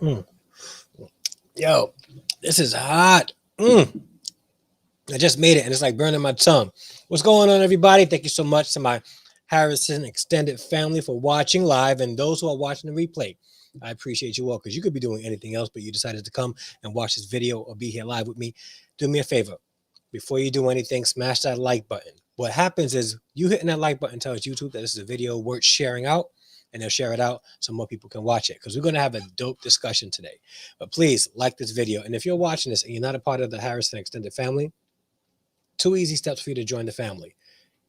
Mm. Yo, this is hot. Mm. I just made it and it's like burning my tongue. What's going on, everybody? Thank you so much to my Harrison extended family for watching live and those who are watching the replay. I appreciate you all because you could be doing anything else, but you decided to come and watch this video or be here live with me. Do me a favor. Before you do anything, smash that like button. What happens is you hitting that like button tells YouTube that this is a video worth sharing out, and they'll share it out so more people can watch it because we're going to have a dope discussion today. But please like this video. And if you're watching this and you're not a part of the Harrison extended family, two easy steps for you to join the family.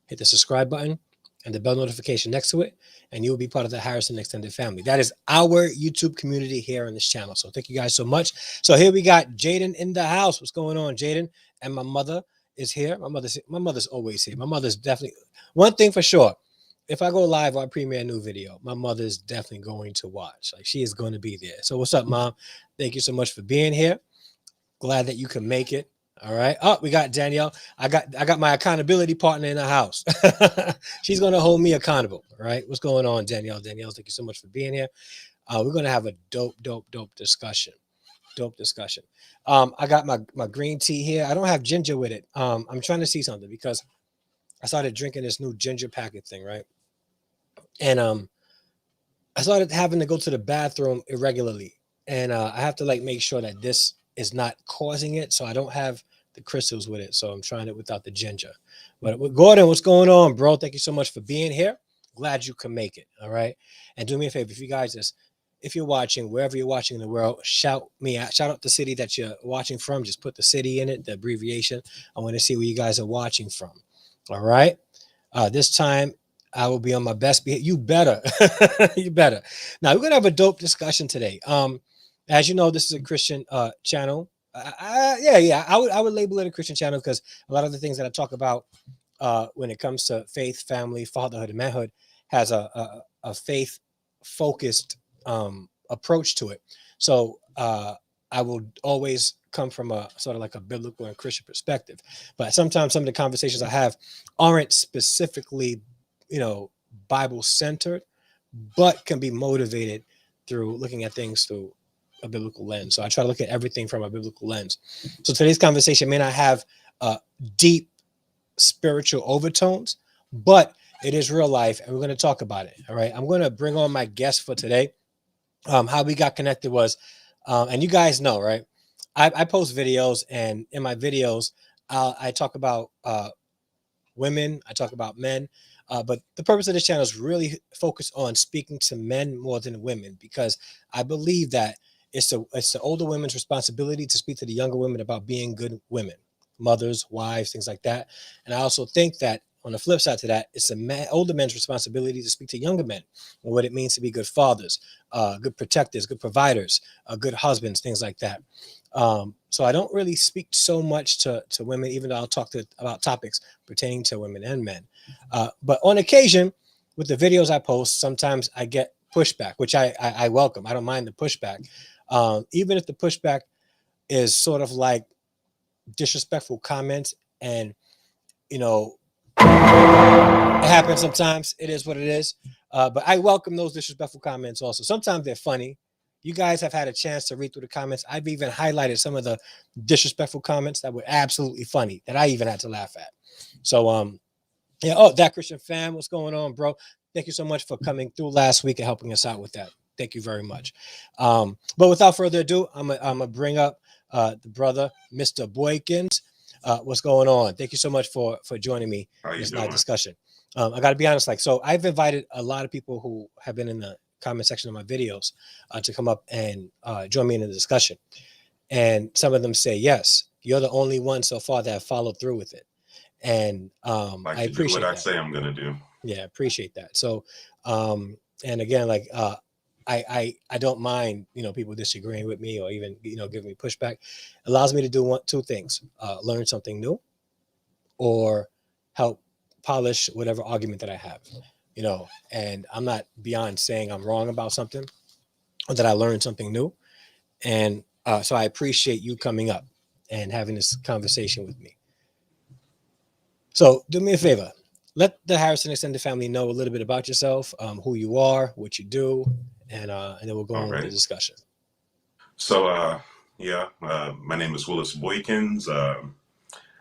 Hit the subscribe button and the bell notification next to it, and you will be part of the Harrison extended family. That is our YouTube community here on this channel. So thank you guys so much. So here we got Jaden in the house. What's going on, Jaden? And my mother is here. My mother's always here. My mother's definitely one thing for sure. If I go live or I premiere a new video, my mother's definitely going to watch. Like she is going to be there. So what's up, Mom? Thank you so much for being here. Glad that you can make it. All right. Oh, we got Danielle. I got my accountability partner in the house. She's gonna hold me accountable. All right. What's going on, Danielle? Danielle, thank you so much for being here. We're gonna have a dope discussion. Dope discussion. I got my green tea here. I don't have ginger with it. I'm trying to see something because I started drinking this new ginger packet thing, right? And I started having to go to the bathroom irregularly, and I have to like make sure that this is not causing it. So I don't have the crystals with it. So I'm trying it without the ginger. But Gordon, what's going on, bro? Thank you so much for being here. Glad you can make it. All right. And do me a favor, if you guys just if you're watching wherever you're watching in the world, shout me out. Shout out the city that you're watching from. Just put the city in it, the abbreviation. I want to see where you guys are watching from. All right. This time I will be on my best behavior. You better. You better. Now we're gonna have a dope discussion today. As you know, this is a Christian channel. Yeah. I would label it a Christian channel because a lot of the things that I talk about when it comes to faith, family, fatherhood, and manhood has a faith focused approach to it. So I will always come from a sort of like a biblical and Christian perspective. But sometimes some of the conversations I have aren't specifically, you know, Bible centered, but can be motivated through looking at things through a biblical lens. So I try to look at everything from a biblical lens. So today's conversation may not have deep spiritual overtones, but it is real life, and we're going to talk about it. All right. I'm going to bring on my guest for today. How we got connected was, and you guys know, right? I post videos, and in my videos, I talk about women, I talk about men, but the purpose of this channel is really focused on speaking to men more than women because I believe that it's the older women's responsibility to speak to the younger women about being good women, mothers, wives, things like that. And I also think that on the flip side to that, it's older men's responsibility to speak to younger men and what it means to be good fathers, good protectors, good providers, good husbands, things like that. So I don't really speak so much to women, even though I'll talk about topics pertaining to women and men. But on occasion, with the videos I post, sometimes I get pushback, which I welcome. I don't mind the pushback. Even if the pushback is sort of like disrespectful comments and, you know, it happens sometimes. It is what it is. But I welcome those disrespectful comments also. Sometimes they're funny. You guys have had a chance to read through the comments. I've even highlighted some of the disrespectful comments that were absolutely funny that I even had to laugh at. So, yeah. Oh, that Christian fam, what's going on, bro? Thank you so much for coming through last week and helping us out with that. Thank you very much. But without further ado, I'm gonna bring up the brother, Mr. Boykins. What's going on? Thank you so much for joining me How in you this live doing? discussion. I got to be honest, like, so I've invited a lot of people who have been in the comment section of my videos to come up and join me in the discussion. And some of them say, yes, you're the only one so far that have followed through with it. And Like I to do what appreciate I that. say I'm gonna do. Yeah, appreciate that. So, and again, like, I don't mind, you know, people disagreeing with me or even, you know, giving me pushback. It allows me to do two things: learn something new, or help polish whatever argument that I have. You know, and I'm not beyond saying I'm wrong about something or that I learned something new. And so I appreciate you coming up and having this conversation with me. So do me a favor. Let the Harrison extended family know a little bit about yourself, who you are, what you do, and then we'll go All on with the right. discussion. So, my name is Willis Boykins.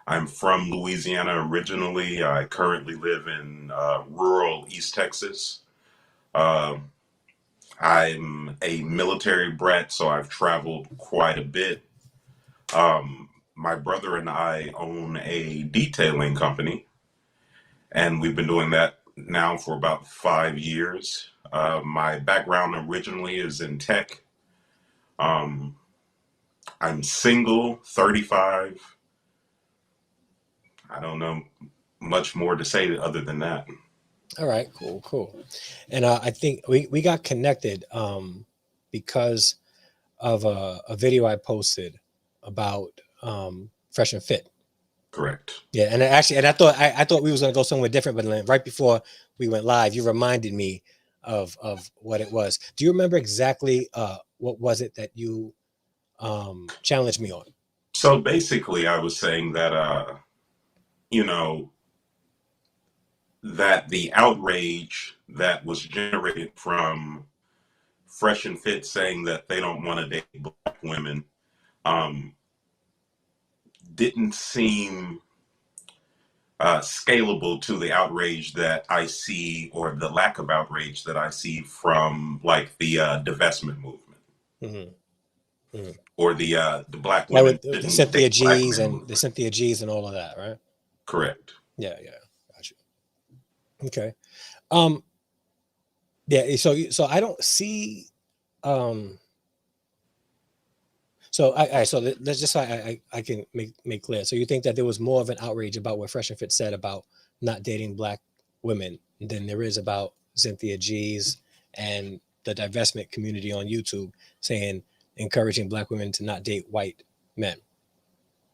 I'm from Louisiana originally. I currently live in rural East Texas. Uh, I'm a military brat, so I've traveled quite a bit. My brother and I own a detailing company, and we've been doing that now for about 5 years. My background originally is in tech. Um, I'm single, 35. I don't know much more to say other than that. All right, cool. And I think we got connected because of a video I posted about Freshman Fit. Correct. Yeah, and actually, and I thought we was gonna go somewhere different, but then right before we went live, you reminded me of what it was. Do you remember exactly what was it that you challenged me on? So basically, I was saying that, you know, that the outrage that was generated from Freshman Fitz saying that they don't want to date black women um, didn't seem scalable to the outrage that I see, or the lack of outrage that I see from like the divestment movement, Mm-hmm. Mm-hmm. or the black Like women with the shouldn't Cynthia date black G's men and the movement. Cynthia G's and all of that, right? Correct. Yeah, got you. Okay. Um, yeah. So I don't see. Um, so let's just I can make clear. So you think that there was more of an outrage about what Fresh and Fit said about not dating black women than there is about Cynthia G's and the divestment community on YouTube saying encouraging black women to not date white men.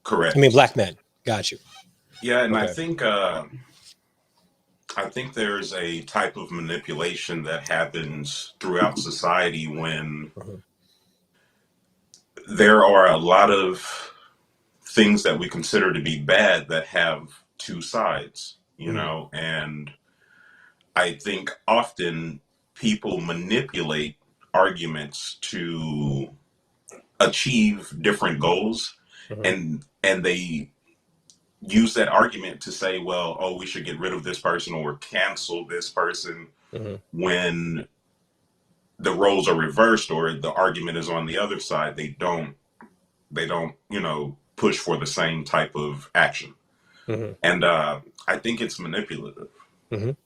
I mean Correct. black men. Got you. Yeah, and Okay. I think there's a type of manipulation that happens throughout society when Mhm. there are a lot of things that we consider to be bad that have two sides, Mhm. and I think often people manipulate arguments to achieve different goals, Mhm. and they use that argument to say, well, oh, we should get rid of this person or cancel this person, Mhm. when the roles are reversed or the argument is on the other side. They don't push for the same type of action, Mhm. and I think it's manipulative. Mhm.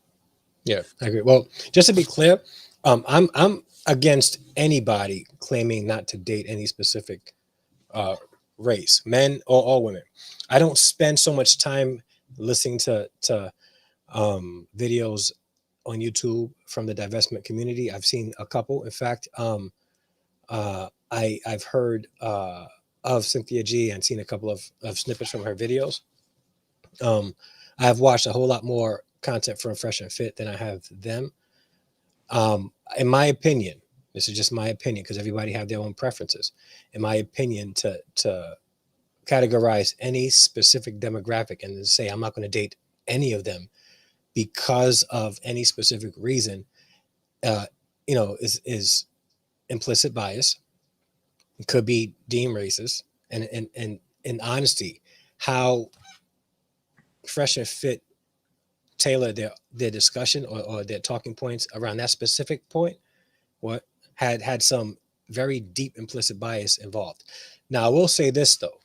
Yeah, I agree. Well, just to be clear, I'm against anybody claiming not to date any specific uh, race, men or all women. I don't spend so much time listening to videos on YouTube from the divestment community. I've seen a couple. In fact, I've heard of Cynthia G and seen a couple of snippets from her videos. Um, I've watched a whole lot more content from Fresh and Fit than I have them. In my opinion, this is just my opinion because everybody have their own preferences. In my opinion, to categorize any specific demographic and then say I'm not going to date any of them because of any specific reason, uh, is implicit bias. It could be deemed racist, and in honesty, how Fresh and Fit tailor their discussion or their talking points around that specific point, what had some very deep implicit bias involved. Now, I will say this though.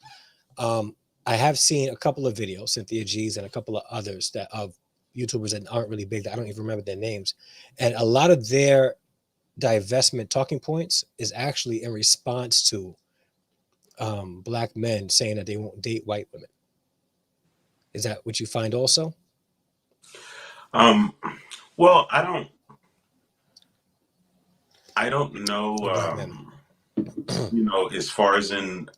Um, I have seen a couple of videos, Cynthia G's and a couple of others that of YouTubers that aren't really big. That I don't even remember their names, and a lot of their divestment talking points is actually in response to black men saying that they won't date white women. Is that what you find also? Um, well, I don't know, Or black men? as far as in,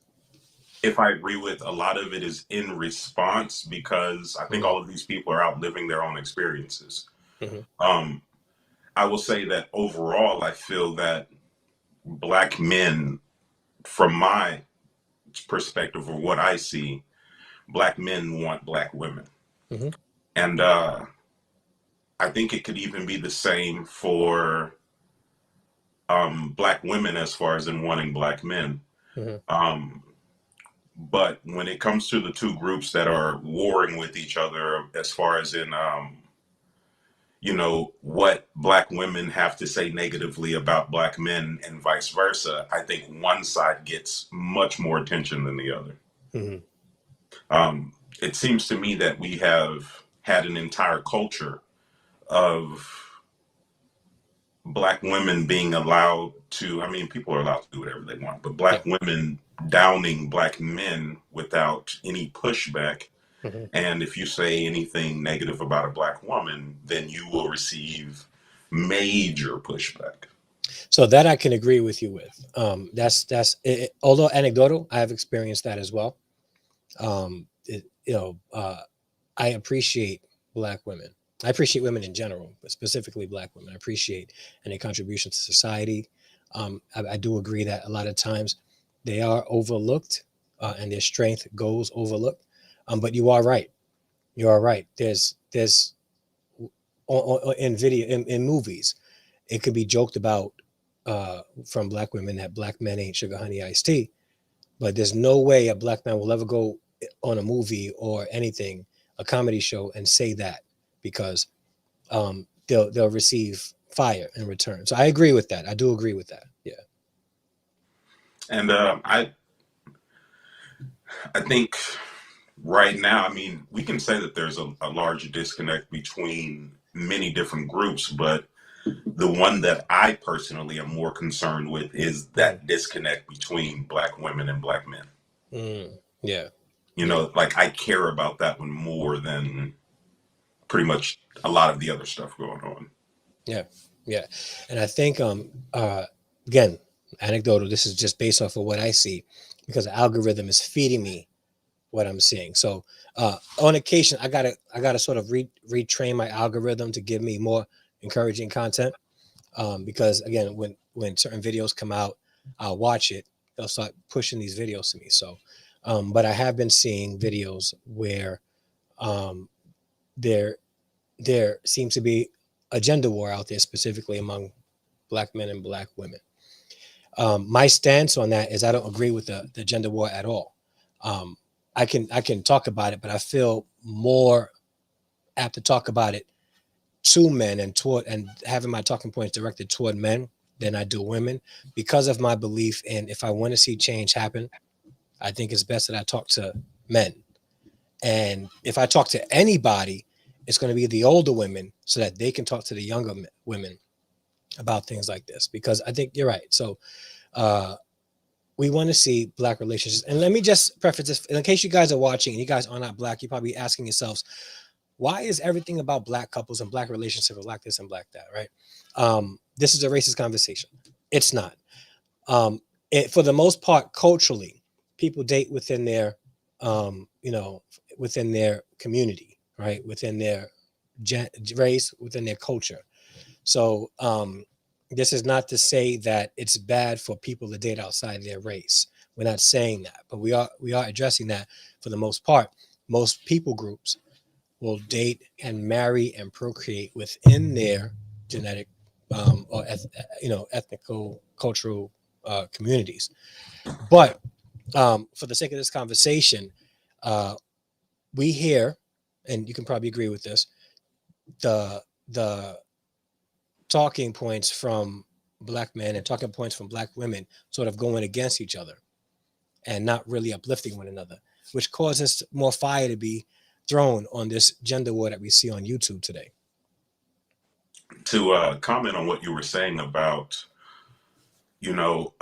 if I agree with a lot of it is in response, because I think Mhm. all of these people are out living their own experiences. Mhm. Um, I will say that overall, I feel that black men, from my perspective or what I see, black men want black women. Mhm. And I think it could even be the same for black women as far as in wanting black men. Hmm. Um, but when it comes to the two groups that are warring with each other, as far as in, what black women have to say negatively about black men and vice versa, I think one side gets much more attention than the other. Hmm. Um, it seems to me that we have had an entire culture of black women being allowed to, I mean, people are allowed to do whatever they want, but Yeah. black women downing black men without any pushback. Hmm. And if you say anything negative about a black woman, then you will receive major pushback. So that I can agree with you with. That's it, although anecdotal, I have experienced that as well. I appreciate black women. I appreciate women in general, but specifically black women. I appreciate any contribution to society. I do agree that a lot of times they are overlooked, and their strength goes overlooked. But you are right. You are right. There's in video in movies, it could be joked about from black women that black men ain't sugar honey iced tea, but there's no way a black man will ever go on a movie or anything, a comedy show, and say that because they'll receive fire in return. So I agree with that. I do agree with that. Yeah. And I think right now, I mean, we can say that there's a large disconnect between many different groups, but the one that I personally am more concerned with is Mm-hmm. that disconnect between black women and black men. Yeah. You Yeah. know, like I care about that one more than pretty much a lot of the other stuff going on. Yeah. Yeah. And I think again, anecdotal, this is just based off of what I see because the algorithm is feeding me what I'm seeing. So on occasion, I gotta sort of retrain my algorithm to give me more encouraging content. Because again, when certain videos come out, I'll watch it. They'll start pushing these videos to me. So, but I have been seeing videos where um, there there seems to be a gender war out there, specifically among black men and black women. My stance on that is I don't agree with the gender war at all. Um, I can talk about it, but I feel more apt to talk about it to men and toward and having my talking points directed toward men than I do women because of my belief in if I want to see change happen, I think it's best that I talk to men. And if I talk to anybody, it's going to be the older women so that they can talk to the younger women about things like this because I think you're right. So uh, we want to see black relationships. And let me just preface this in case you guys are watching and you guys are not black, you're probably asking yourselves, why is everything about black couples and black relationships and black this and black that, right? This is a racist conversation. It's not. Um, for the most part, culturally, people date within their, within their community, right? Within their race, within their culture. So this is not to say that it's bad for people to date outside their race. We're not saying that, but we are addressing that for the most part. Most people groups will date and marry and procreate within their genetic or ethnical cultural communities. But for the sake of this conversation, uh, we hear, and you can probably agree with this, the talking points from black men and talking points from black women sort of going against each other and not really uplifting one another, which causes more fire to be thrown on this gender war that we see on YouTube today. To comment on what you were saying about, you know,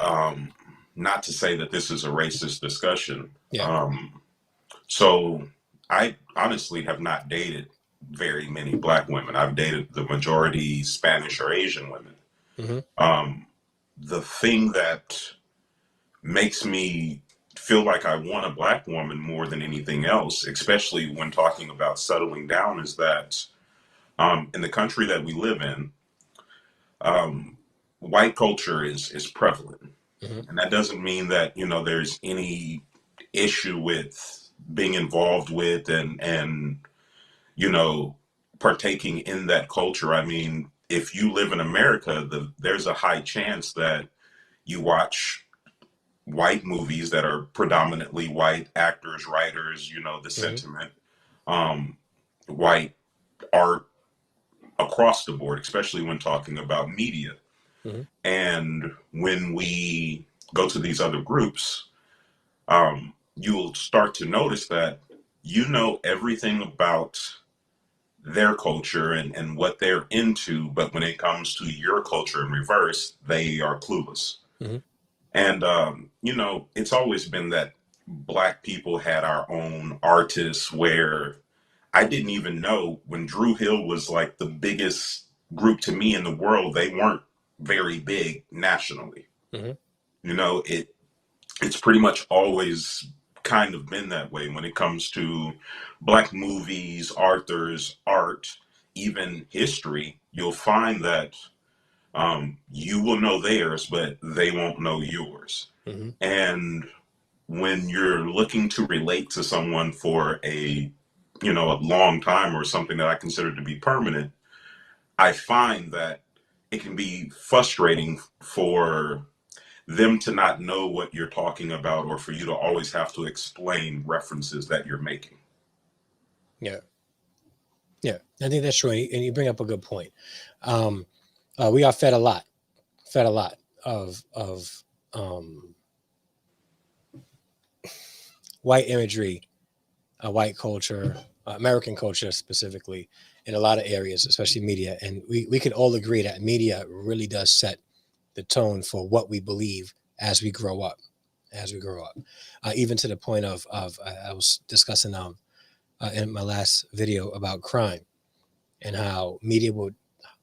not to say that this is a racist discussion. Yeah. So I honestly have not dated very many black women. I've dated the majority Spanish or Asian women. Mm-hmm. Um, the thing that makes me feel like I want a black woman more than anything else, especially when talking about settling down, is that in the country that we live in, um, white culture is prevalent, Mm-hmm. and that doesn't mean that there's any issue with being involved with and you know partaking in that culture. I mean, if you live in America, there's a high chance that you watch white movies that are predominantly white actors, writers, the Mm-hmm. sentiment, um, white art across the board, especially when talking about media. Mm-hmm. And when we go to these other groups, you'll start to notice that you know everything about their culture and what they're into, but when it comes to your culture in reverse, they are clueless. Mm-hmm. And, it's always been that Black people had our own artists where I didn't even know when Drew Hill was like the biggest group to me in the world, they weren't very big nationally. Mm-hmm. It's pretty much always kind of been that way when it comes to Black movies, authors, art, even history. You'll find that you will know theirs, but they won't know yours. Mm-hmm. And when you're looking to relate to someone for a long time or something that I consider to be permanent, I find that it can be frustrating for them to not know what you're talking about or for you to always have to explain references that you're making. Yeah. Yeah. I think that's true. And you bring up a good point. Um, we are fed a lot of white imagery, white culture, American culture specifically, in a lot of areas, especially media. And we could all agree that media really does set the tone for what we believe as we grow up. Even to the point of I was discussing in my last video about crime and how media would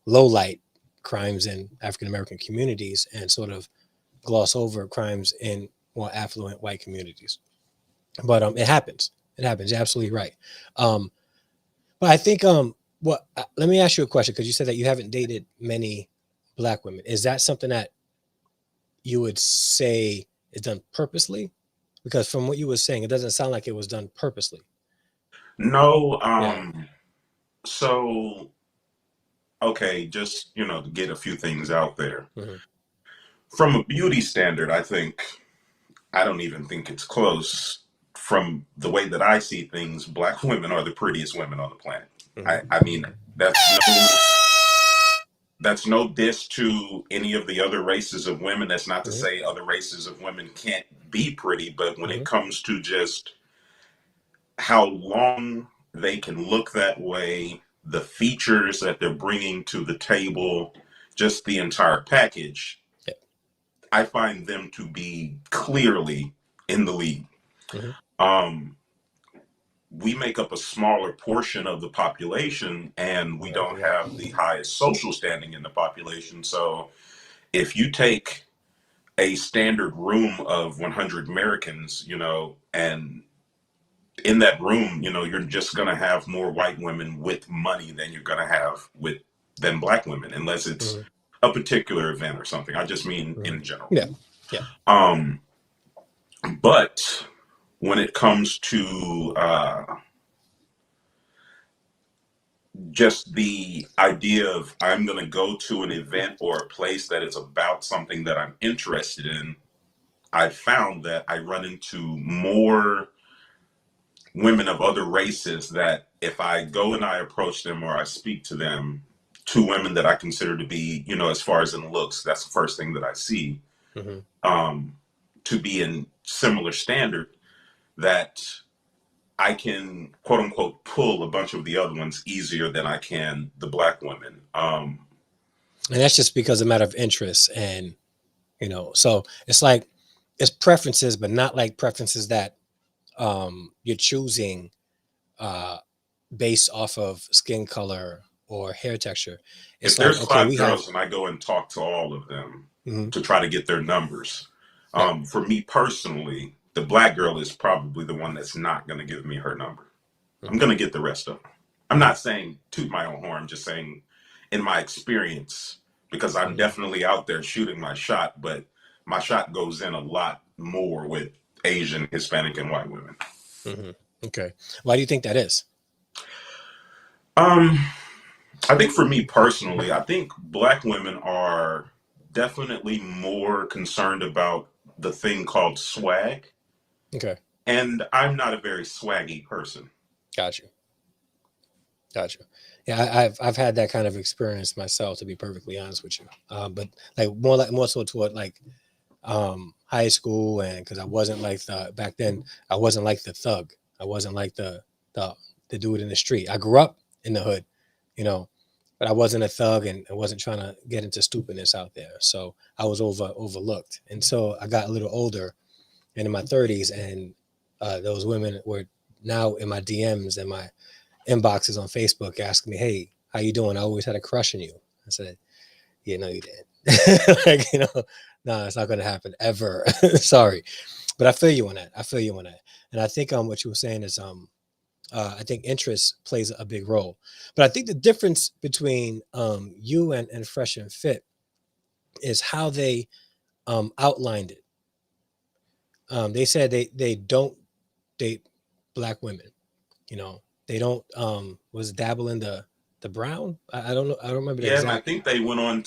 low light crimes in African American communities and sort of gloss over crimes in more affluent white communities. But it happens. It happens. You're absolutely right. Um, but I think let me ask you a question, because you said that you haven't dated many Black women. Is that something that you would say is done purposely? Because from what you were saying, it doesn't sound like it was done purposely. No, Yeah. so okay, just to get a few things out there. Hmm. From a beauty standard, I don't even think it's close. From the way that I see things, Black women are the prettiest women on the planet. Hmm. I mean, that's no diss to any of the other races of women. That's not to Hmm. say other races of women can't be pretty, but when it Hmm. comes to just how long they can look that way, the features that they're bringing to the table, just the entire package, Yeah. I find them to be clearly in the lead. Hmm. Um, we make up a smaller portion of the population and we Yeah, I don't agree. have the highest social standing in the population. So if you take a standard room of 100 Americans, and in that room, you're just going to have more white women with money than you're going to have than Black women, unless it's Hmm. a particular event or something. I just mean Hmm. in general. Yeah. Yeah. Um, but when it comes to just the idea of I'm going to go to an event or a place that is about something that I'm interested in, I found that I run into more women of other races that if I go and I approach them or I speak to them, two women that I consider to be, as far as in looks, that's the first thing that I see, Hmm. um, to be in similar standard, that I can quote unquote pull a bunch of the other ones easier than I can the Black women. And that's just because of a matter of interest. And, so it's like, it's preferences, but not like preferences that you're choosing uh, based off of skin color or hair texture. If It's like, there's okay, five we have, girls and I go and talk to all of them mhm, to try to get their numbers, yeah, for me personally, the Black girl is probably the one that's not going to give me her number. I'm mhm, going to get the rest of them. I'm mhm, not saying toot my own horn, I'm just saying in my experience, because I'm mhm, definitely out there shooting my shot, but my shot goes in a lot more with Asian, Hispanic, and white women. mhm. Okay. Why do you think that is? Um, I think for me personally, I think black women are definitely more concerned about the thing called swag. Okay, And I'm not a very swaggy person. got you, got you. Yeah, I've had that kind of experience myself, to be perfectly honest with you. But like more so toward like high school, and because I wasn't like the back then, I wasn't like the thug. I wasn't like the the dude in the street. I grew up in the hood, you know, but I wasn't a thug, and I wasn't trying to get into stupidness out there. So I was overlooked. And so I got a little older and in my 30s, and those women were now in my DMs and my inboxes on Facebook asking me, "Hey, how you doing? I always had a crush on you." I said, "Yeah, no, you didn't." Like, no, it's not going to happen ever. Sorry, but I feel you on that. I feel you on that. And I think what you were saying is I think interest plays a big role. But I think the difference between you and Fresh and Fit is how they outlined it. They said they don't date black women. They don't was dabble in the brown. I don't know. I don't remember the Yeah, and I exact. think they went on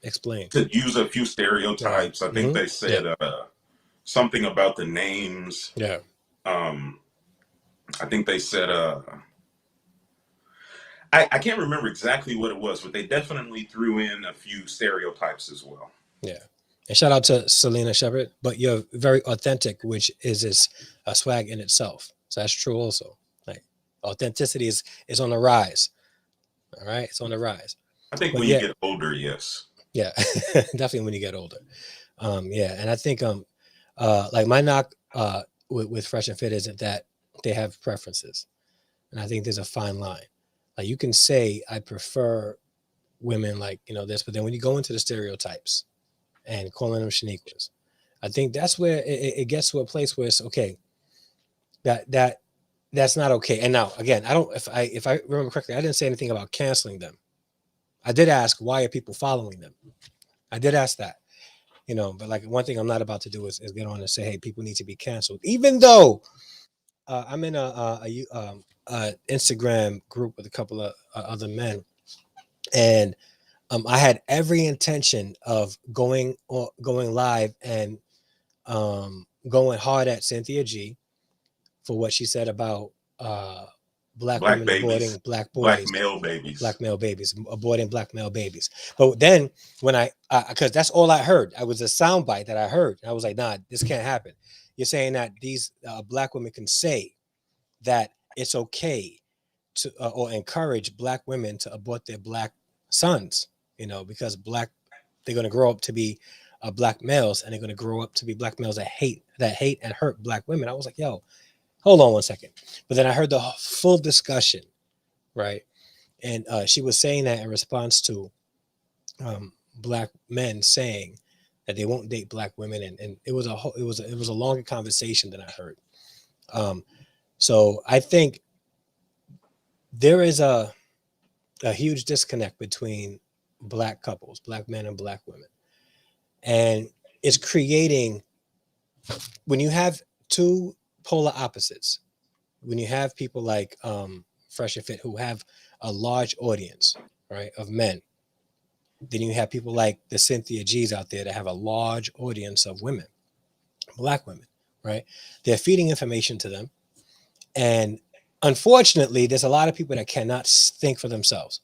Explain. to use a few Yeah. stereotypes. I think Mm-hmm. they Yeah. said something about the names. Yeah. Um, I think they said I can't remember exactly what it was, but they definitely threw in a few stereotypes as well. Yeah. And shout out to Selena Shepherd, but you're very authentic, which is a swag in itself. So that's true also. Like authenticity is on the rise. All right. It's on the rise. I think But when you yeah, get older, yes. yeah, definitely when you get older. Yeah. And I think like my knock with Fresh and Fit isn't that they have preferences. And I think there's a fine line. Like you can say I prefer women like, this, but then when you go into the stereotypes and calling them Shaniquas, I think that's where it gets to a place where it's okay. That's not okay. And now again, I don't if I remember correctly, I didn't say anything about canceling them. I did ask why are people following them. I did ask that, but like one thing I'm not about to do is get on and say, hey, people need to be canceled, even though I'm in a Instagram group with a couple of other men, and I had every intention of going live and going hard at Cynthia G for what she said about black Black women babies, aborting black black boys, male babies. black male babies, aborting black male babies. But then when because that's all I heard, I was a soundbite that I heard. I was like, nah, this can't happen. You're saying that these black women can say that it's okay to or encourage black women to abort their black sons, because they're going to grow up to be black males, and they're going to grow up to be black males that hate and hurt black women. I was like, yo, hold on one second. But then I heard the full discussion, right? And she was saying that in response to black men saying that they won't date black women, and it was a longer conversation than I heard. Um, so I think there is a huge disconnect between black couples, black men and black women, and it's creating when you have two polar opposites. When you have people like Fresh and Fit who have a large audience, right, of men, then you have people like the Cynthia G's out there that have a large audience of women, black women, right? They're feeding information to them, and unfortunately, there's a lot of people that cannot think for themselves.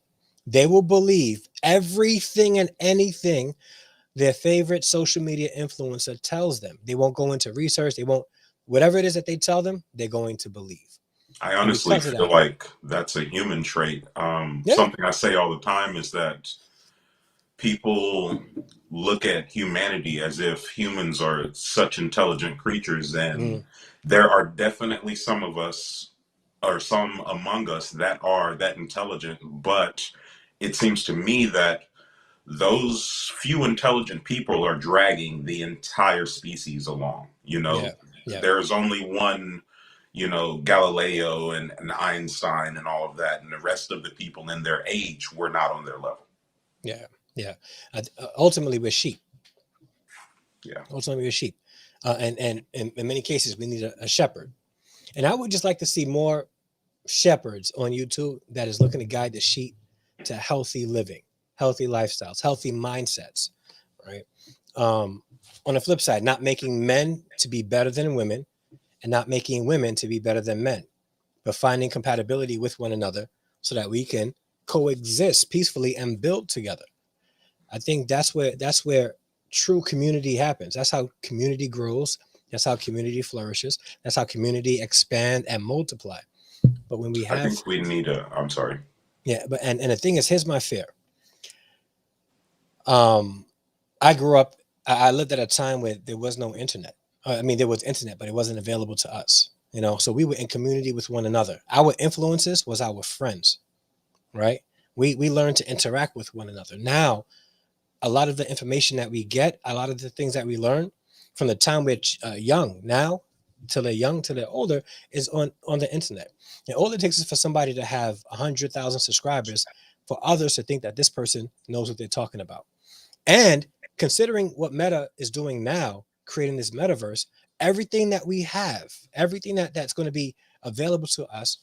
They will believe everything and anything their favorite social media influencer tells them. They won't go into research. They won't, whatever it is that they tell them, they're going to believe. I And honestly because of feel that, like that's a human trait. yeah, Something I say all the time is that people look at humanity as if humans are such intelligent creatures, and mm, there are definitely some of us or some among us that are that intelligent, but it seems to me that those few intelligent people are dragging the entire species along. yeah, yeah, There's only one, Galileo and Einstein and all of that, and the rest of the people in their age were not on their level. yeah, yeah. Ultimately, we're sheep. Yeah. Ultimately, we're sheep. And in many cases, we need a shepherd. And I would just like to see more shepherds on YouTube that is looking to guide the sheep to healthy living, healthy lifestyles, healthy mindsets, right? Um, on the flip side, not making men to be better than women and not making women to be better than men, but finding compatibility with one another so that we can coexist peacefully and build together. I think that's where true community happens. That's how community grows. That's how community flourishes. That's how community expand and multiply. But when we I have, think we need a. I'm sorry. yeah, but and the thing is, here's my fear. Um, I grew up. I lived at a time where there was no internet. I mean, there was internet, but it wasn't available to us. You know, so we were in community with one another. Our influences was our friends, right? We learned to interact with one another. Now, a lot of the information that we get, a lot of the things that we learn from the time we're young now till they're young till they're older is on the internet. And all it takes is for somebody to have 100,000 subscribers for others to think that this person knows what they're talking about. And considering what Meta is doing now, creating this metaverse, everything that we have, everything that's going to be available to us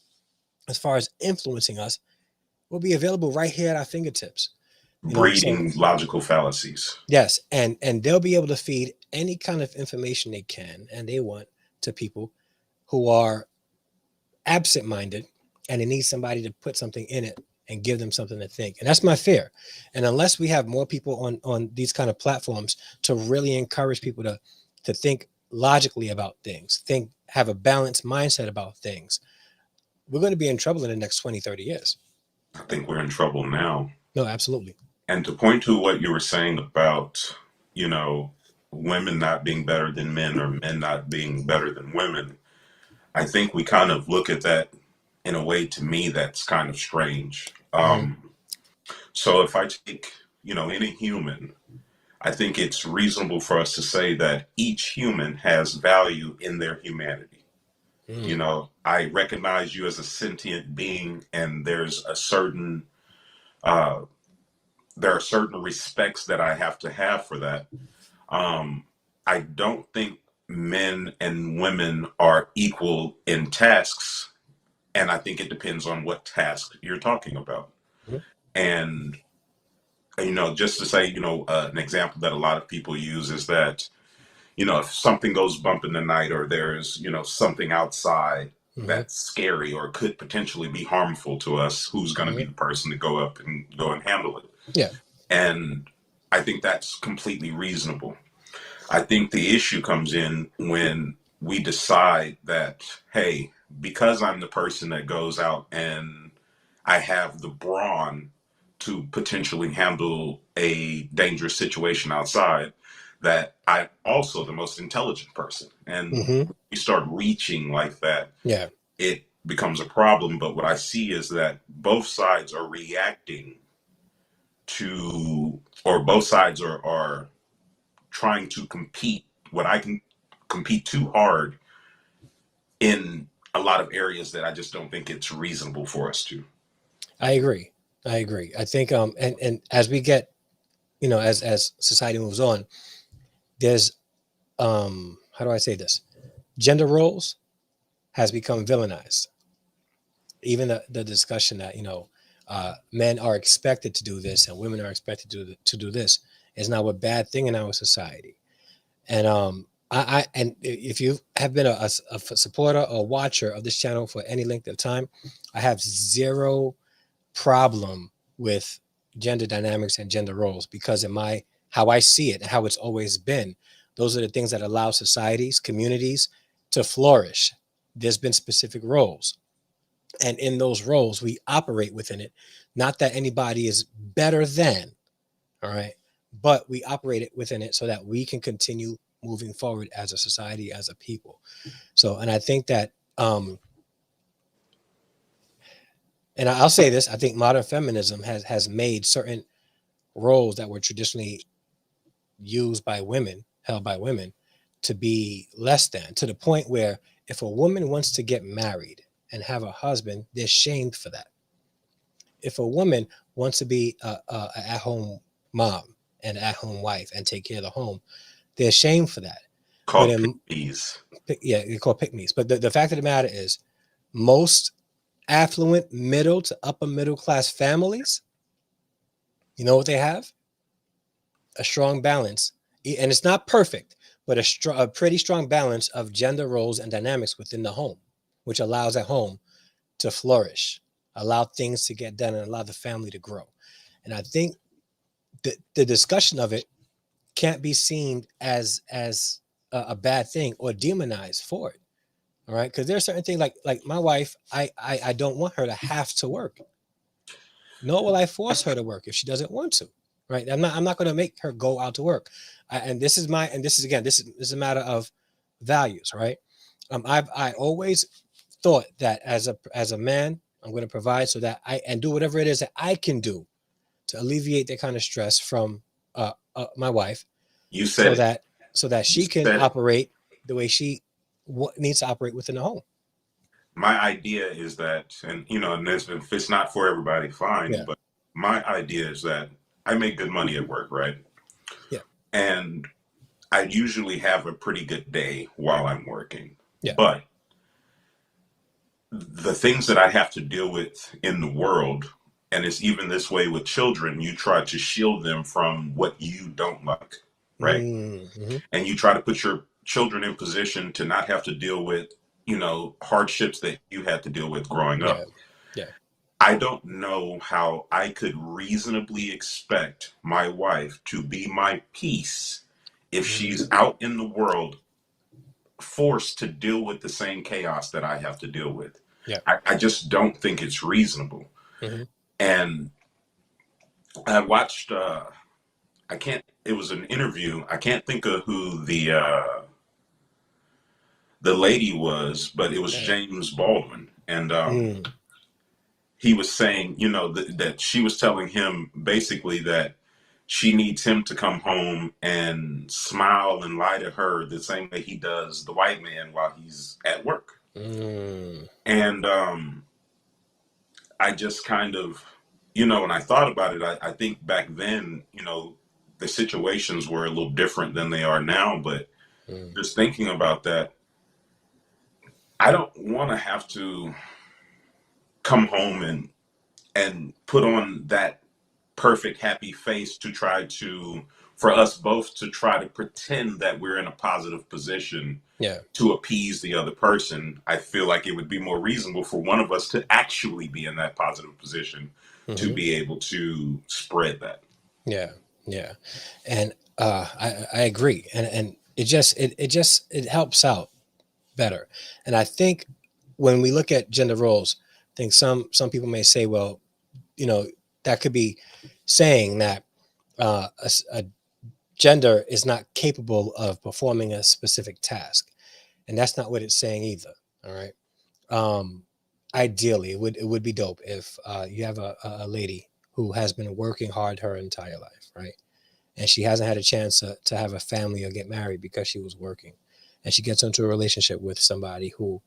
as far as influencing us will be available right here at our fingertips. You know, so Breeding logical fallacies. yes, and they'll be able to feed any kind of information they can and they want to people who are absent-minded and they need somebody to put something in it and give them something to think. And that's my fear. And unless we have more people on these kind of platforms to really encourage people to think logically about things, think have a balanced mindset about things, we're going to be in trouble in the next 20, 30 years. I think we're in trouble now. No, absolutely. And to point to what you were saying about, you know, women not being better than men or men not being better than women, I think we kind of look at that in a way, to me, that's kind of strange. Mhm. So if I take, you know, any human, I think it's reasonable for us to say that each human has value in their humanity. You Mhm. know, I recognize you as a sentient being, and uh, there are certain respects that I have to have for that. Um, I don't think men and women are equal in tasks, and I think it depends on what task you're talking about. Mhm. And you know, just to say, you know, an example that a lot of people use is that, you know, if something goes bump in the night or there's, you know, something outside Mhm. that's scary or could potentially be harmful to us, who's going to be Mhm. the person to go up and go and handle it? Yeah. And I think that's completely reasonable. I think the issue comes in when we decide that, hey, because I'm the person that goes out and I have the brawn to potentially handle a dangerous situation outside, that I'm also the most intelligent person. And Hmm. we start reaching like that, Yeah. it becomes a problem. But what I see is that both sides are reacting to, or both sides are trying to compete, what I can compete too hard in a lot of areas that I just don't think it's reasonable for us to. I agree. I agree. I think and as we get, you know, as society moves on, there's how do I say this? Gender roles has become villainized. Even the discussion that, you know, men are expected to do this and women are expected to do this is now a bad thing in our society. And I and if you have been a supporter or watcher of this channel for any length of time, I have zero problem with gender dynamics and gender roles because in my how I see it and how it's always been, those are the things that allow societies, communities to flourish. There's been specific roles, and in those roles we operate within it. Not that anybody is better than, all right, but we operate it within it so that we can continue moving forward as a society, as a people. So, and I think that and I'll say this, I think modern feminism has made certain roles that were traditionally used by women, held by women, to be less than, to the point where if a woman wants to get married and have a husband, they're shamed for that. If a woman wants to be a at-home mom and at-home wife and take care of the home, they're shamed for that. But Called in pygmies. yeah, they call pick-me's. But the fact of the matter is, most affluent middle to upper middle class families You know what they have? A strong balance, and it's not perfect, but a pretty strong balance of gender roles and dynamics within the home, which allows a home to flourish, allow things to get done, and allow the family to grow. And I think the discussion of it can't be seen as a bad thing or demonized for it. All right, because there's certain things like my wife, I don't want her to have to work, nor will I force her to work if she doesn't want to. Right, I'm not going to make her go out to work. And this is this is a matter of values. Right, I always thought that as a man, I'm going to provide so that I and do whatever it is that I can do to alleviate that kind of stress from my wife, You said so it. that You she can said it. operate the way she needs to operate within the home. My idea is that, and and if it's not for everybody, fine. Yeah, But my idea is that I make good money at work, right? yeah, And I usually have a pretty good day while I'm working. yeah. But the things that I have to deal with in the world, and it's even this way with children, you try to shield them from what you don't like, right? Mm-hmm. And you try to put your children in position to not have to deal with, hardships that you had to deal with growing Yeah, up. yeah. I don't know how I could reasonably expect my wife to be my peace if Mm-hmm. she's out in the world forced to deal with the same chaos that I have to deal with. Yeah. I just don't think it's reasonable. Mm-hmm. And I watched, I can't, it was an interview. I can't think of who the lady was, but it was Yeah. James Baldwin. And Mm. he was saying, that she was telling him basically that she needs him to come home and smile and lie to her the same way he does the white man while he's at work. Mm. And I just kind of, when I thought about it, I think back then, the situations were a little different than they are now. But Mm. just thinking about that, I don't want to have to come home and put on that perfect happy face to try to for us both to try to pretend that we're in a positive position Yeah. to appease the other person. I feel like it would be more reasonable for one of us to actually be in that positive position to Mm-hmm. be able to spread that. Yeah. Yeah. And I agree. And it helps out better. And I think when we look at gender roles, I think some people may say, well, you know, that could be saying that a gender is not capable of performing a specific task, and that's not what it's saying either. All right. Um, Ideally, it would be dope if you have a lady who has been working hard her entire life, right? And she hasn't had a chance to have a family or get married because she was working, and she gets into a relationship with somebody who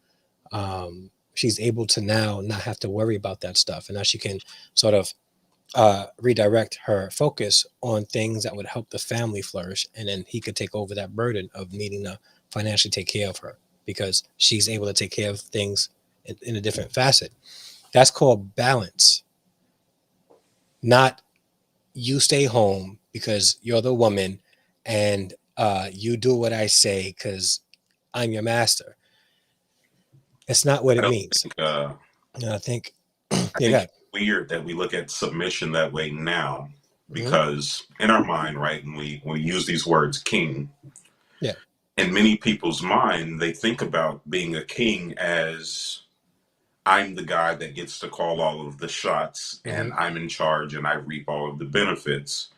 she's able to now not have to worry about that stuff, and now she can sort of redirect her focus on things that would help the family flourish, and then he could take over that burden of needing to financially take care of her because she's able to take care of things in a different facet. That's called balance, not you stay home because you're the woman and you do what I say because I'm your master. That's not what I it don't means. think And I think, I yeah, think God. it's weird that we look at submission that way now Hmm. because in our mind, right, and we use these words king, Yeah. in many people's mind, they think about being a king as I'm the guy that gets to call all of the shots Hmm. and I'm in charge and I reap all of the benefits.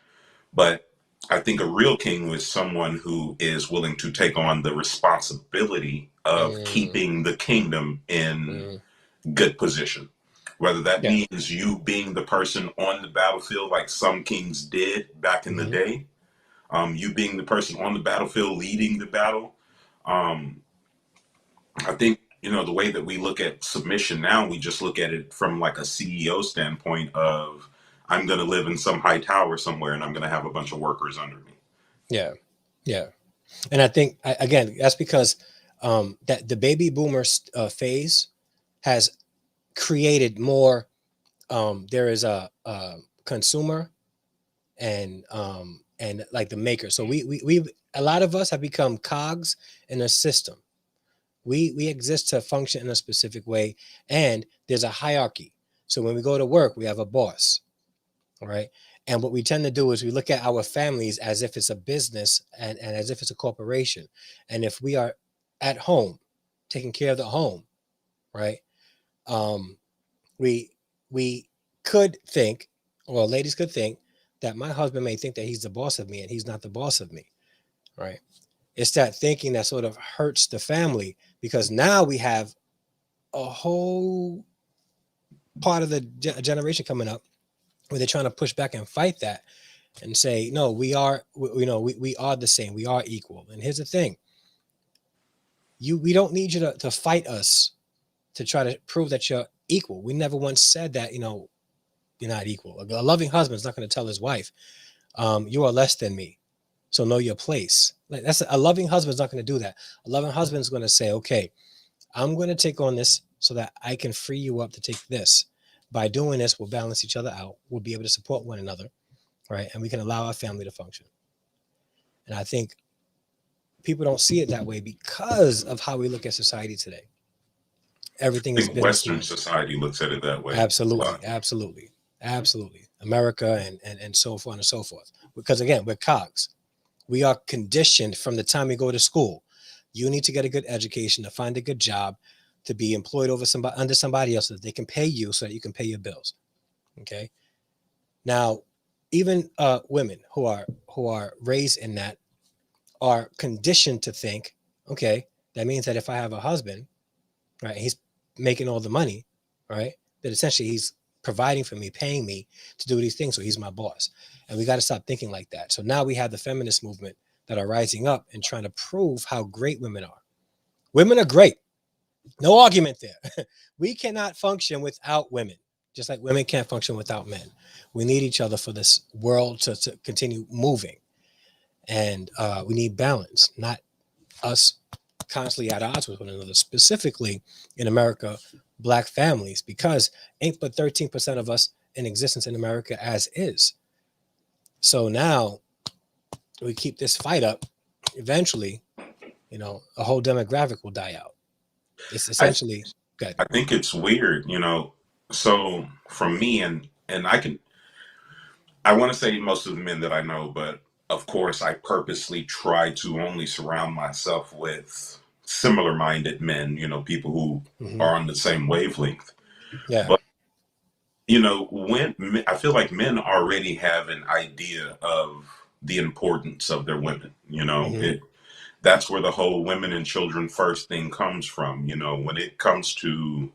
But I think a real king was someone who is willing to take on the responsibility of Mm, keeping the kingdom in mm, good position. Whether that yeah. means you being the person on the battlefield, like some kings did back in the Hmm. day, you being the person on the battlefield leading the battle. Um, I think the way that we look at submission now, we just look at it from like a CEO standpoint of I'm going to live in some high tower somewhere and I'm going to have a bunch of workers under me. Yeah. Yeah. And I think again, that's because that the baby boomer phase has created more. There is a consumer and like the maker. So we a lot of us have become cogs in a system. We exist to function in a specific way, and there's a hierarchy. So when we go to work, we have a boss, all right? And what we tend to do is we look at our families as if it's a business and as if it's a corporation. And if we are at home, taking care of the home, right? Um, we we could think, well, ladies could think that my husband may think that he's the boss of me and he's not the boss of me, right? It's that thinking that sort of hurts the family because now we have a whole part of the generation coming up where they're trying to push back and fight that and say, no, we are the same, we are equal. And here's the thing: we don't need you to fight us to try to prove that you're equal. We never once said that you're not equal. A loving husband is not going to tell his wife, you are less than me, so know your place. Like, that's a loving husband's not going to do that. A loving husband's going to say, okay, I'm going to take on this so that I can free you up to take this. By doing this, we'll balance each other out. We'll be able to support one another, right? And we can allow our family to function. And I think people don't see it that way because of how we look at society today. Everything I is think business Western minded. society looks at it that way a Absolutely, lot. absolutely, absolutely. America and so forth and so forth. Because again, we're cogs. We are conditioned from the time we go to school. You need to get a good education, to find a good job, to be employed over somebody under somebody else so that they can pay you so that you can pay your bills. Okay. Now, even women who are raised in that are conditioned to think, okay, that means that if I have a husband, right, he's making all the money, right, that essentially he's providing for me, paying me to do these things, so he's my boss. And we got to stop thinking like that. So now we have the feminist movement that are rising up and trying to prove how great women are. Women are great. No argument there. We cannot function without women, just like women can't function without men. We need each other for this world to continue moving. And we need balance, not us constantly at odds with one another, specifically in America, Black families, because ain't but 13% of us in existence in America as is. So now we keep this fight up, eventually, a whole demographic will die out. It's I essentially good. I think it's weird, So from me and I want to say most of the men that I know, but of course I purposely try to only surround myself with similar minded men, people who Hmm. are on the same wavelength. Yeah. But when I feel like men already have an idea of the importance of their women, Hmm. it that's where the whole women and children first thing comes from. When it comes to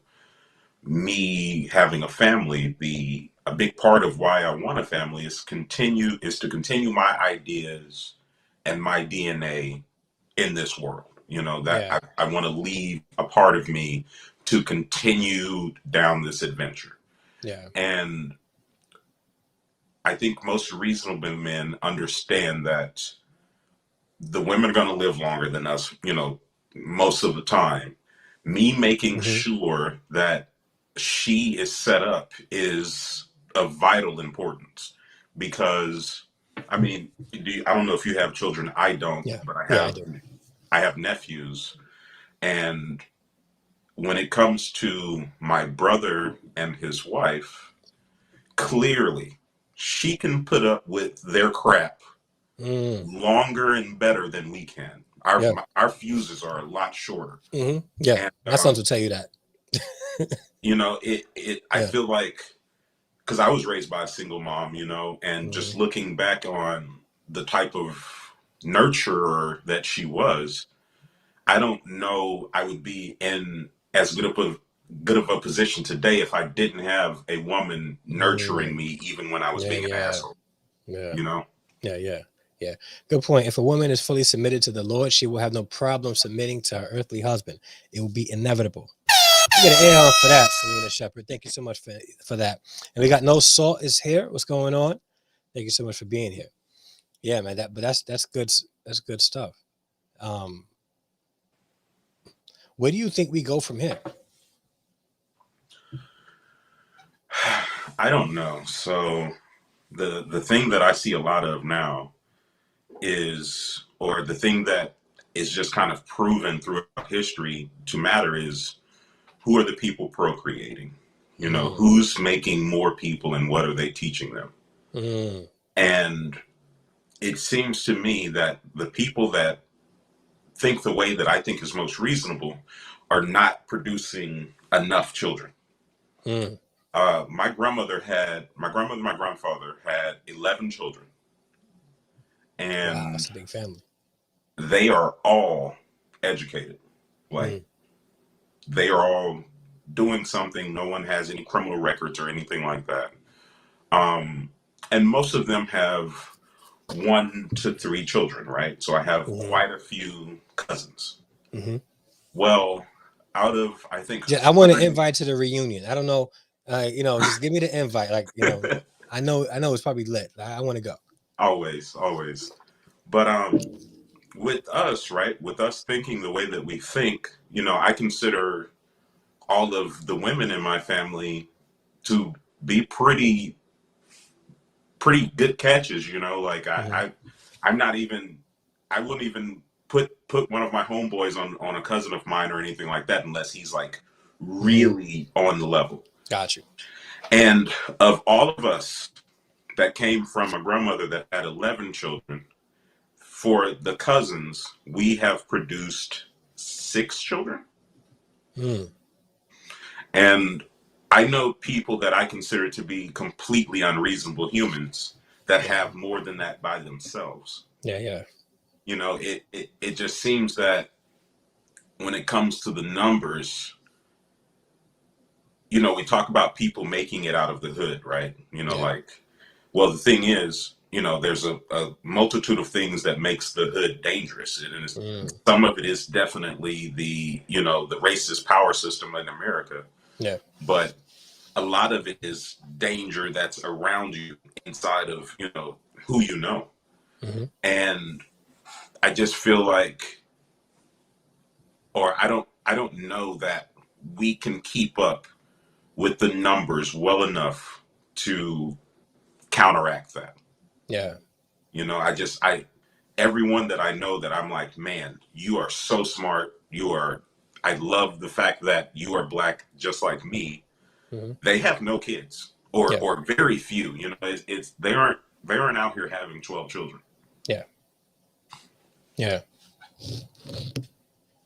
me having a family, the a big part of why I want a family is to continue my ideas and my DNA in this world. That Yeah. I want to leave a part of me to continue down this adventure. Yeah. And I think most reasonable men understand that the women are going to live longer than us, most of the time. Me making Hmm. sure that she is set up is of vital importance because, I mean, I don't know if you have children. I don't, Yeah. but Yeah, I do. I have nephews, and when it comes to my brother and his wife, clearly she can put up with their crap Mm. longer and better than we can. Our Yeah. our fuses are a lot shorter, Yeah. and My sons will tell you that. it. I Yeah. feel like because I was raised by a single mom, and Hmm. just looking back on the type of nurturer that she was, I don't know I would be in as good of a position today if I didn't have a woman nurturing Mm. me even when I was Yeah. being an Yeah. asshole, Yeah. you know? Yeah, yeah, yeah. Good point. If a woman is fully submitted to the Lord, she will have no problem submitting to her earthly husband. It will be inevitable. You get an air horn for that, Selena Shepherd. Thank you so much for that. And we got No Salt is here. What's going on? Thank you so much for being here. Yeah, man. That's good. That's good stuff. Um, where do you think we go from here? I don't know. So the thing that I see a lot of now is, or the thing that is just kind of proven throughout history to matter, is who are the people procreating? You know, Mm, who's making more people and what are they teaching them? mm, And it seems to me that the people that think the way that I think is most reasonable are not producing enough children. mm. My grandmother and my grandfather had 11 children, Wow, and that's a big family. they are all educated. Like, Mm, they are all doing something. No one has any criminal records or anything like that. Um, and most of them have 1 to 3 children, right? So I have mm, quite a few cousins. mm-hmm. Well, out of, I think, Yeah, I want to 30, invite to the reunion. I don't know, just give me the invite. Like, I know it's probably lit. I want to go. always, always. But with us, right? With us thinking the way that we think, I consider all of the women in my family to be pretty good catches. Like, Mm, I'm not even, I wouldn't even put one of my homeboys on a cousin of mine or anything like that unless he's like mm, really on the level. got you. And of all of us that came from a grandmother that had 11 children, for the cousins, we have produced 6 children. Mm, And I know people that I consider to be completely unreasonable humans that yeah, have more than that by themselves. yeah, yeah. It just seems that when it comes to the numbers, we talk about people making it out of the hood, right? Yeah. Well, the thing is, there's a multitude of things that makes the hood dangerous. And Mm, some of it is definitely the racist power system in America. yeah. But a lot of it is danger that's around you inside of, who you know. Hmm. And I just feel like, or I don't know that we can keep up with the numbers well enough to counteract that. Yeah. Everyone that I know that I'm like, man, you are so smart. I love the fact that you are black just like me. Hmm. They have no kids, or Yeah. or very few. It's they aren't out here having 12 children. Yeah. Yeah.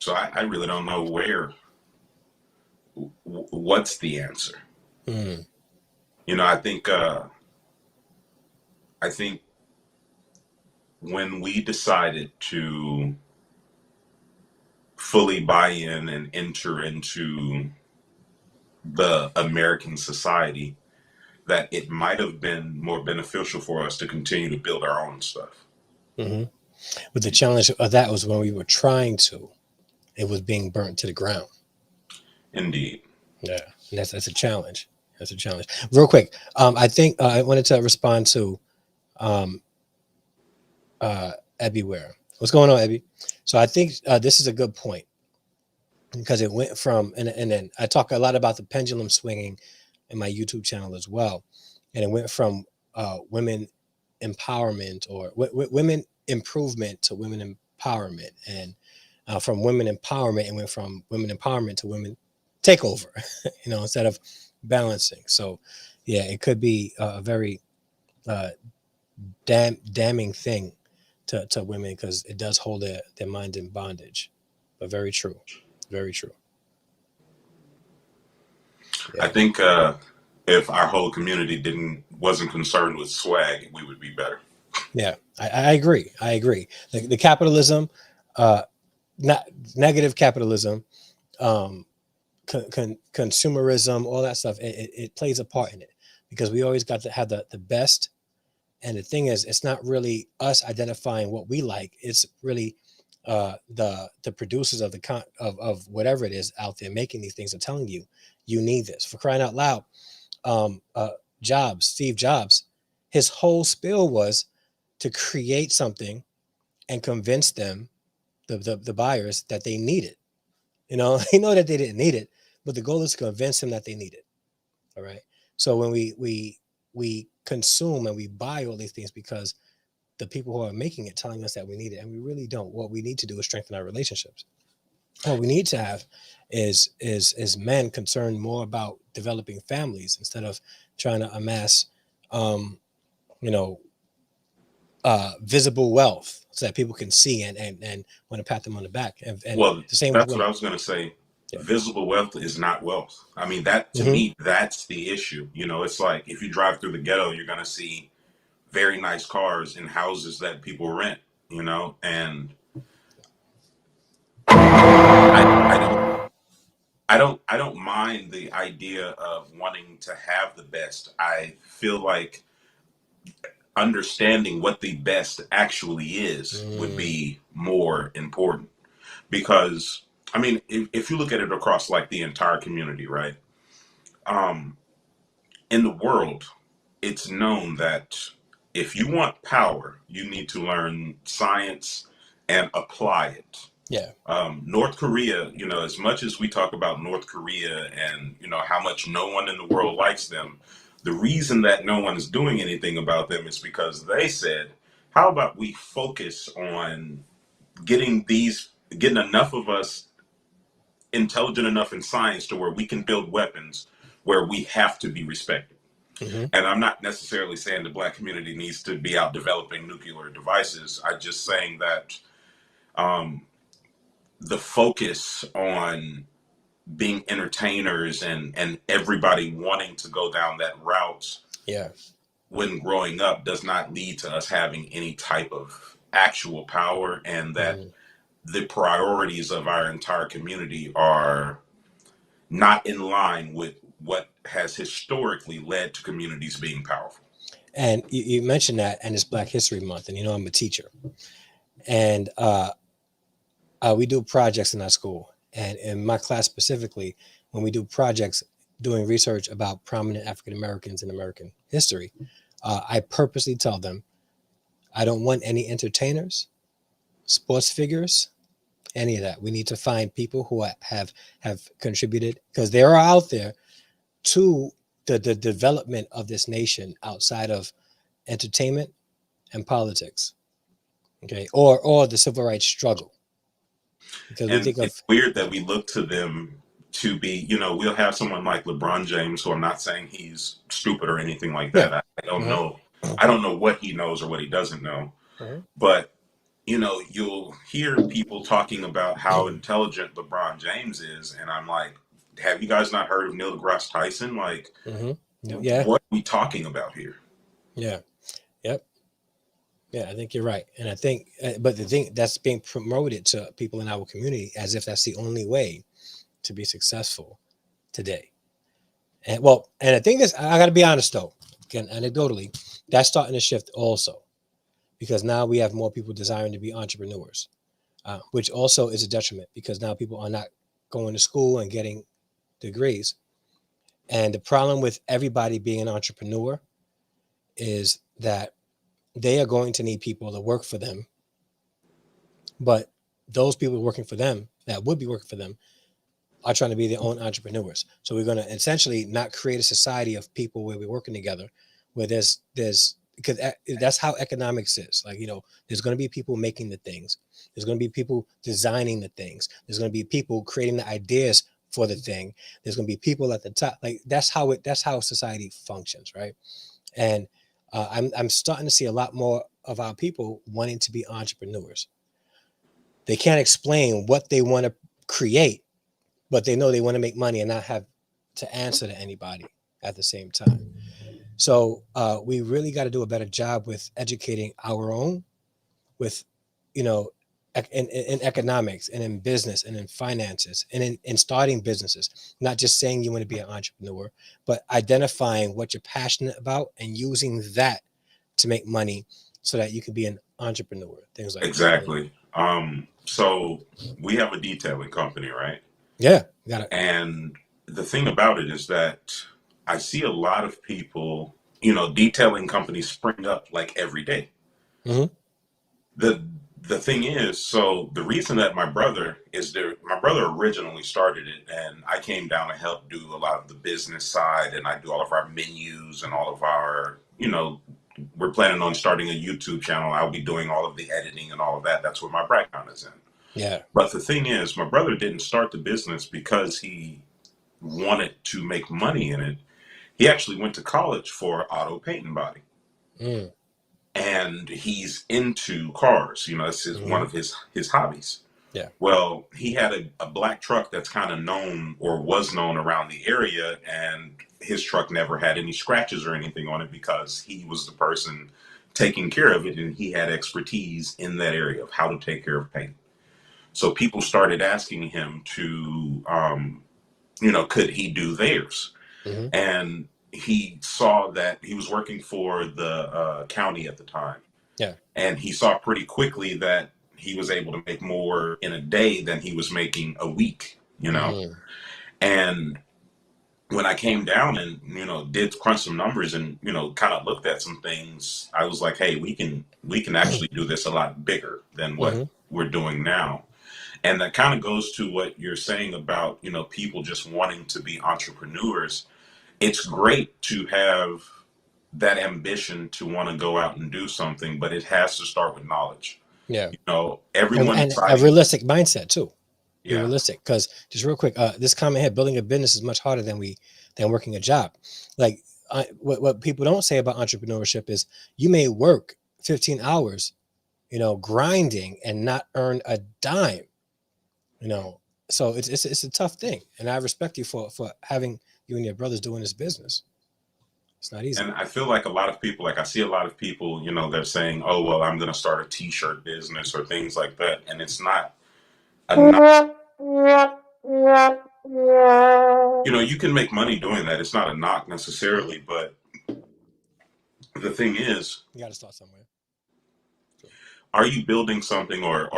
So I really don't know what's the answer. Mm, I think when we decided to fully buy in and enter into the American society, that it might have been more beneficial for us to continue to build our own stuff. hmm. But the challenge of that was when we were trying to, it was being burnt to the ground. Indeed. Yeah. And that's a challenge. That's a challenge. Real quick. I think I wanted to respond to um, Ebby Ware. What's going on, Ebby? So I think this is a good point because it went from, and then I talk a lot about the pendulum swinging in my YouTube channel as well. And it went from women empowerment or women improvement to women empowerment. And from women empowerment, it went from women empowerment to women takeover, instead of balancing. So, yeah, it could be a very uh, damning thing to women because it does hold their mind in bondage. But very true. Very true. I Yeah. think if our whole community wasn't concerned with swag, we would be better. Yeah. I agree. I agree. The capitalism, uh, not negative capitalism, um, consumerism, all that stuff, it plays a part in it because we always got to have the best. And the thing is, it's not really us identifying what we like. It's really the producers of of whatever it is out there making these things are telling you, you need this. For crying out loud, um, uh, Steve Jobs, his whole spiel was to create something and convince them, the buyers, that they need it. He know that they didn't need it, but the goal is to convince them that they need it. All right. So when we consume and we buy all these things because the people who are making it telling us that we need it, and we really don't. What we need to do is strengthen our relationships. What we need to have is men concerned more about developing families instead of trying to amass, um, you know, visible wealth so that people can see and want to pat them on the back. And Well, the same with that's what I women. was going to say. Yeah. Visible wealth is not wealth. I mean, that to Hmm. me, that's the issue. You know, it's like if you drive through the ghetto, you're going to see very nice cars in houses that people rent, you know, and I don't. I don't mind the idea of wanting to have the best. I feel like understanding what the best actually is would Mm, be more important because I mean if you look at it across like the entire community, right? Um, in the world, it's known that if you want power, you need to learn science and apply it. yeah. North Korea, you know, as much as we talk about North Korea and, you know, how much no one in the world likes them, the reason that no one is doing anything about them is because they said, how about we focus on getting enough of us intelligent enough in science to where we can build weapons where we have to be respected. Hmm. And I'm not necessarily saying the black community needs to be out developing nuclear devices. I'm just saying that um, the focus on being entertainers and everybody wanting to go down that route Yeah. when growing up does not lead to us having any type of actual power, and that Hmm. the priorities of our entire community are not in line with what has historically led to communities being powerful. And you mentioned that, and it's Black History Month, and I'm a teacher, and we do projects in our school, and in my class specifically, when we do projects doing research about prominent African Americans in American history, I purposely tell them I don't want any entertainers, sports figures, any of that. We need to find people who have contributed because they are out there to the development of this nation outside of entertainment and politics. Okay, or the civil rights struggle, because we And think it's of weird that we look to them to be, you know, we'll have someone like LeBron James, who I'm not saying he's stupid or anything like yeah. that. I don't Uh-huh. know. I don't know what he knows or what he doesn't know. Uh-huh. But, you know, you'll hear people talking about how intelligent LeBron James is. And I'm like, have you guys not heard of Neil deGrasse Tyson? Like, Hmm. Yeah, what are we talking about here? yeah, yep, yeah. I think you're right, and I think, but the thing that's being promoted to people in our community as if that's the only way to be successful today. And well, and I think this, I got to be honest though, again, anecdotally, that's starting to shift also because now we have more people desiring to be entrepreneurs, which also is a detriment because now people are not going to school and getting degrees. And the problem with everybody being an entrepreneur is that they are going to need people to work for them, but those people working for them that would be working for them are trying to be their own entrepreneurs. So we're going to essentially not create a society of people where we're working together, where there's because that's how economics is. Like, there's going to be people making the things. There's going to be people designing the things. There's going to be people creating the ideas for the thing. There's going to be people at the top. Like that's how society functions, right? And I'm starting to see a lot more of our people wanting to be entrepreneurs. They can't explain what they want to create, but they know they want to make money and not have to answer to anybody at the same time. So we really got to do a better job with educating our own, with in economics and in business and in finances and in starting businesses. Not just saying you want to be an entrepreneur, but identifying what you're passionate about and using that to make money so that you can be an entrepreneur. Things like that. Exactly. So we have a detailing company, right? Yeah, got it. And the thing about it is that I see a lot of people, you know, detailing companies spring up like every day. Hmm. The the thing is, so the reason that my brother originally started it, and I came down to help do a lot of the business side, and I do all of our menus and all of our, you know, we're planning on starting a YouTube channel. I'll be doing all of the editing and all of that. That's where my background is in. Yeah. But the thing is, my brother didn't start the business because he wanted to make money in it. He actually went to college for auto paint and body. Mm. And he's into cars. You know, this is one Hmm. of his hobbies. Yeah. Well, he had a black truck that's kind of known or was known around the area, and his truck never had any scratches or anything on it because he was the person taking care of it, and he had expertise in that area of how to take care of paint. So people started asking him to, could he do theirs? Hmm. And he saw that he was working for the county at the time. Yeah. And he saw pretty quickly that he was able to make more in a day than he was making a week, you know. Hmm. And when I came down and, did crunch some numbers and, kind of looked at some things, I was like, hey, we can actually do this a lot bigger than what Hmm. we're doing now. And that kind of goes to what you're saying about, people just wanting to be entrepreneurs. It's great to have that ambition to want to go out and do something, but it has to start with knowledge. Yeah. Everyone And a deciding, realistic mindset too. Be yeah, realistic, because just real quick, this comment here: building a business is much harder than working a job. Like, what people don't say about entrepreneurship is you may work 15 hours, grinding and not earn a dime. You know, so it's a tough thing, and I respect you for having you and your brothers doing this business. It's not easy. and I feel like a lot of people, like I see a lot of people, they're saying, "Oh, well, I'm going to start a T-shirt business or things like that," and it's not a knock. You can make money doing that. It's not a knock Mhm. necessarily, but the thing is, You got to start somewhere. are you building something, or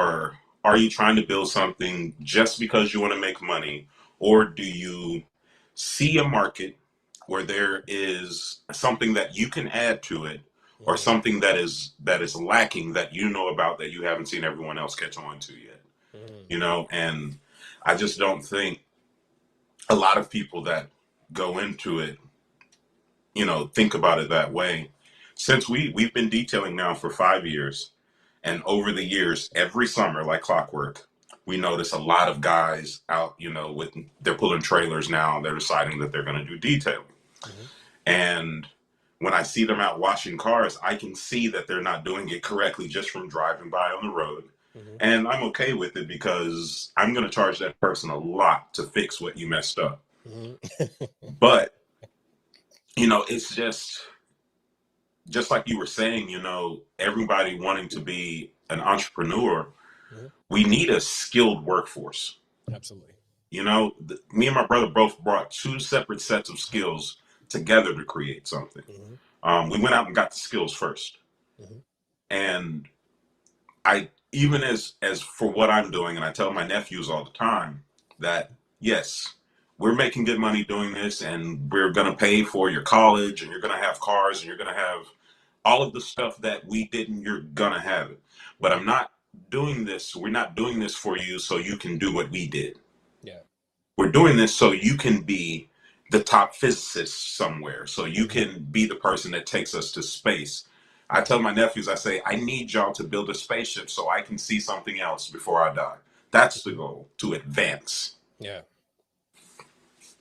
are you trying to build something just because you want to make money, or do you see a market where there is something that you can add to it, or Hmm. something that is lacking that you know about that you haven't seen everyone else catch on to yet? Hmm. And I just don't think a lot of people that go into it, think about it that way. Since we've been detailing now for 5 years, and over the years, every summer, like clockwork, we notice a lot of guys out, with they're pulling trailers now. They're deciding that they're going to do detailing. Hmm. And when I see them out washing cars, I can see that they're not doing it correctly just from driving by on the road. Hmm. And I'm okay with it because I'm going to charge that person a lot to fix what you messed up. Hmm. But, it's just like you were saying, everybody wanting to be an entrepreneur, Hmm. we need a skilled workforce. Absolutely. Me and my brother both brought two separate sets of skills together to create something. Hmm. We went out and got the skills first. Hmm. And I, even as for what I'm doing, and I tell my nephews all the time that, yes, we're making good money doing this, and we're going to pay for your college, and you're going to have cars, and you're going to have all of the stuff that we didn't, you're going to have it. But Hmm. I'm not doing this. We're not doing this for you so you can do what we did. Yeah. We're doing this so you can be the top physicist somewhere, so you Hmm. can be the person that takes us to space. I tell my nephews, I say, I need y'all to build a spaceship so I can see something else before I die. That's the Hmm. goal, to advance. Yeah.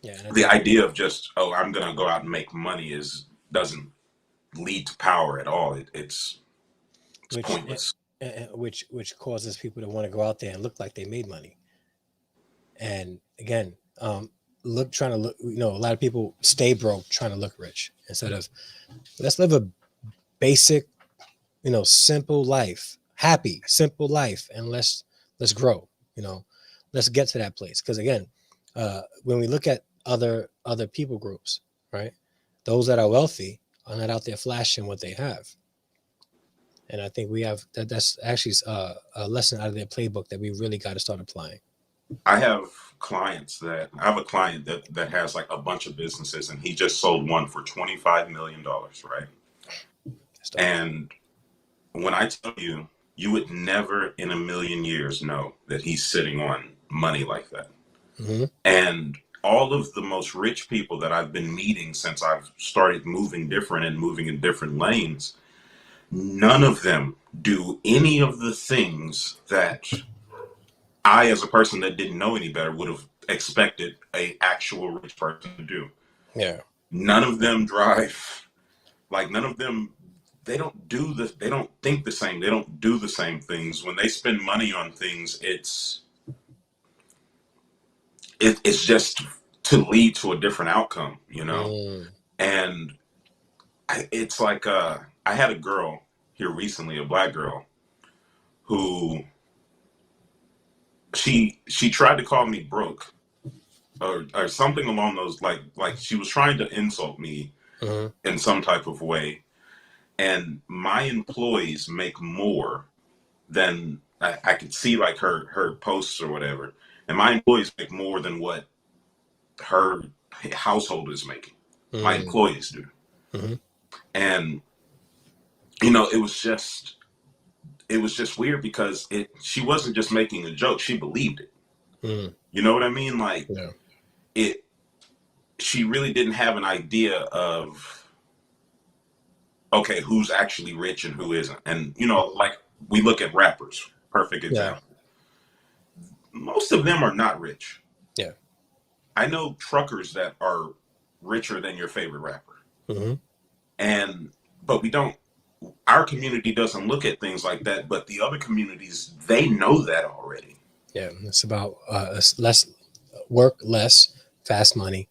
Yeah. And I The think idea of just, oh, I'm going to go out and make money doesn't lead to power at all. It's which pointless. which causes people to want to go out there and look like they made money. And again, trying to look. A lot of people stay broke trying to look rich instead of let's live a basic, simple life, happy, simple life, and let's grow. You know, let's get to that place. Because again, when we look at other people groups, right, those that are wealthy are not out there flashing what they have. And I think we have that's actually a lesson out of their playbook that we really got to start applying. I have a client that has like a bunch of businesses, and he just sold one for $25 million, right? That's dope. And when I tell you, you would never in a million years know that he's sitting on money like that. Hmm. And all of the most rich people that I've been meeting since I've started moving different and moving in different lanes, none of them do any of the things that I, as a person that didn't know any better, would have expected a actual rich person to do. Yeah. None of them drive, like none of them, they don't think the same. They don't do the same things. When they spend money on things, it's just to lead to a different outcome, you know? Mm. And it's like, I had a girl here recently, a black girl, who she tried to call me broke or something along those, like she was trying to insult me Mm-hmm. in some type of way. And my employees make more than I could see, like her posts or whatever. And my employees make more than what her household is making. My Mm. employees do. Mm-hmm. And you know, it was just weird because she wasn't just making a joke, she believed it. Mm. You know what I mean? Like Yeah. it she really didn't have an idea of, okay, who's actually rich and who isn't. And you know, like we look at rappers, perfect Yeah. example. Most of them are not rich. Yeah. I know truckers that are richer than your favorite rapper. Mm-hmm. And but we don't our community doesn't look at things like that, but the other communities, they know that already. Yeah. It's about less work, less fast money.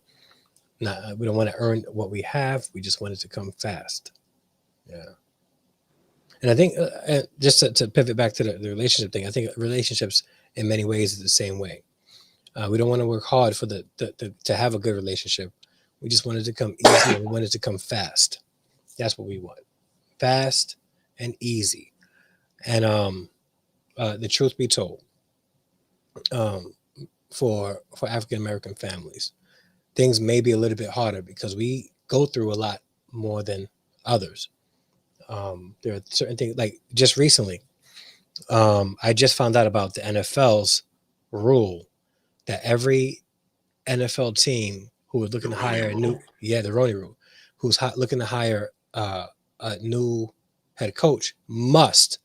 Not, we don't want to earn what we have. We just want it to come fast. Yeah. And I think just to pivot back to the relationship thing, I think relationships in many ways is the same way. We don't want to work hard for to have a good relationship. We just want it to come easy and we want it to come fast. That's what we want. Fast and easy. And the truth be told, um, for African American families, things may be a little bit harder because we go through a lot more than others. There are certain things like just recently, I just found out about the NFL's rule that every NFL team who is The looking to Rooney hire Rule. the Roney rule, who's looking to hire a new head coach must.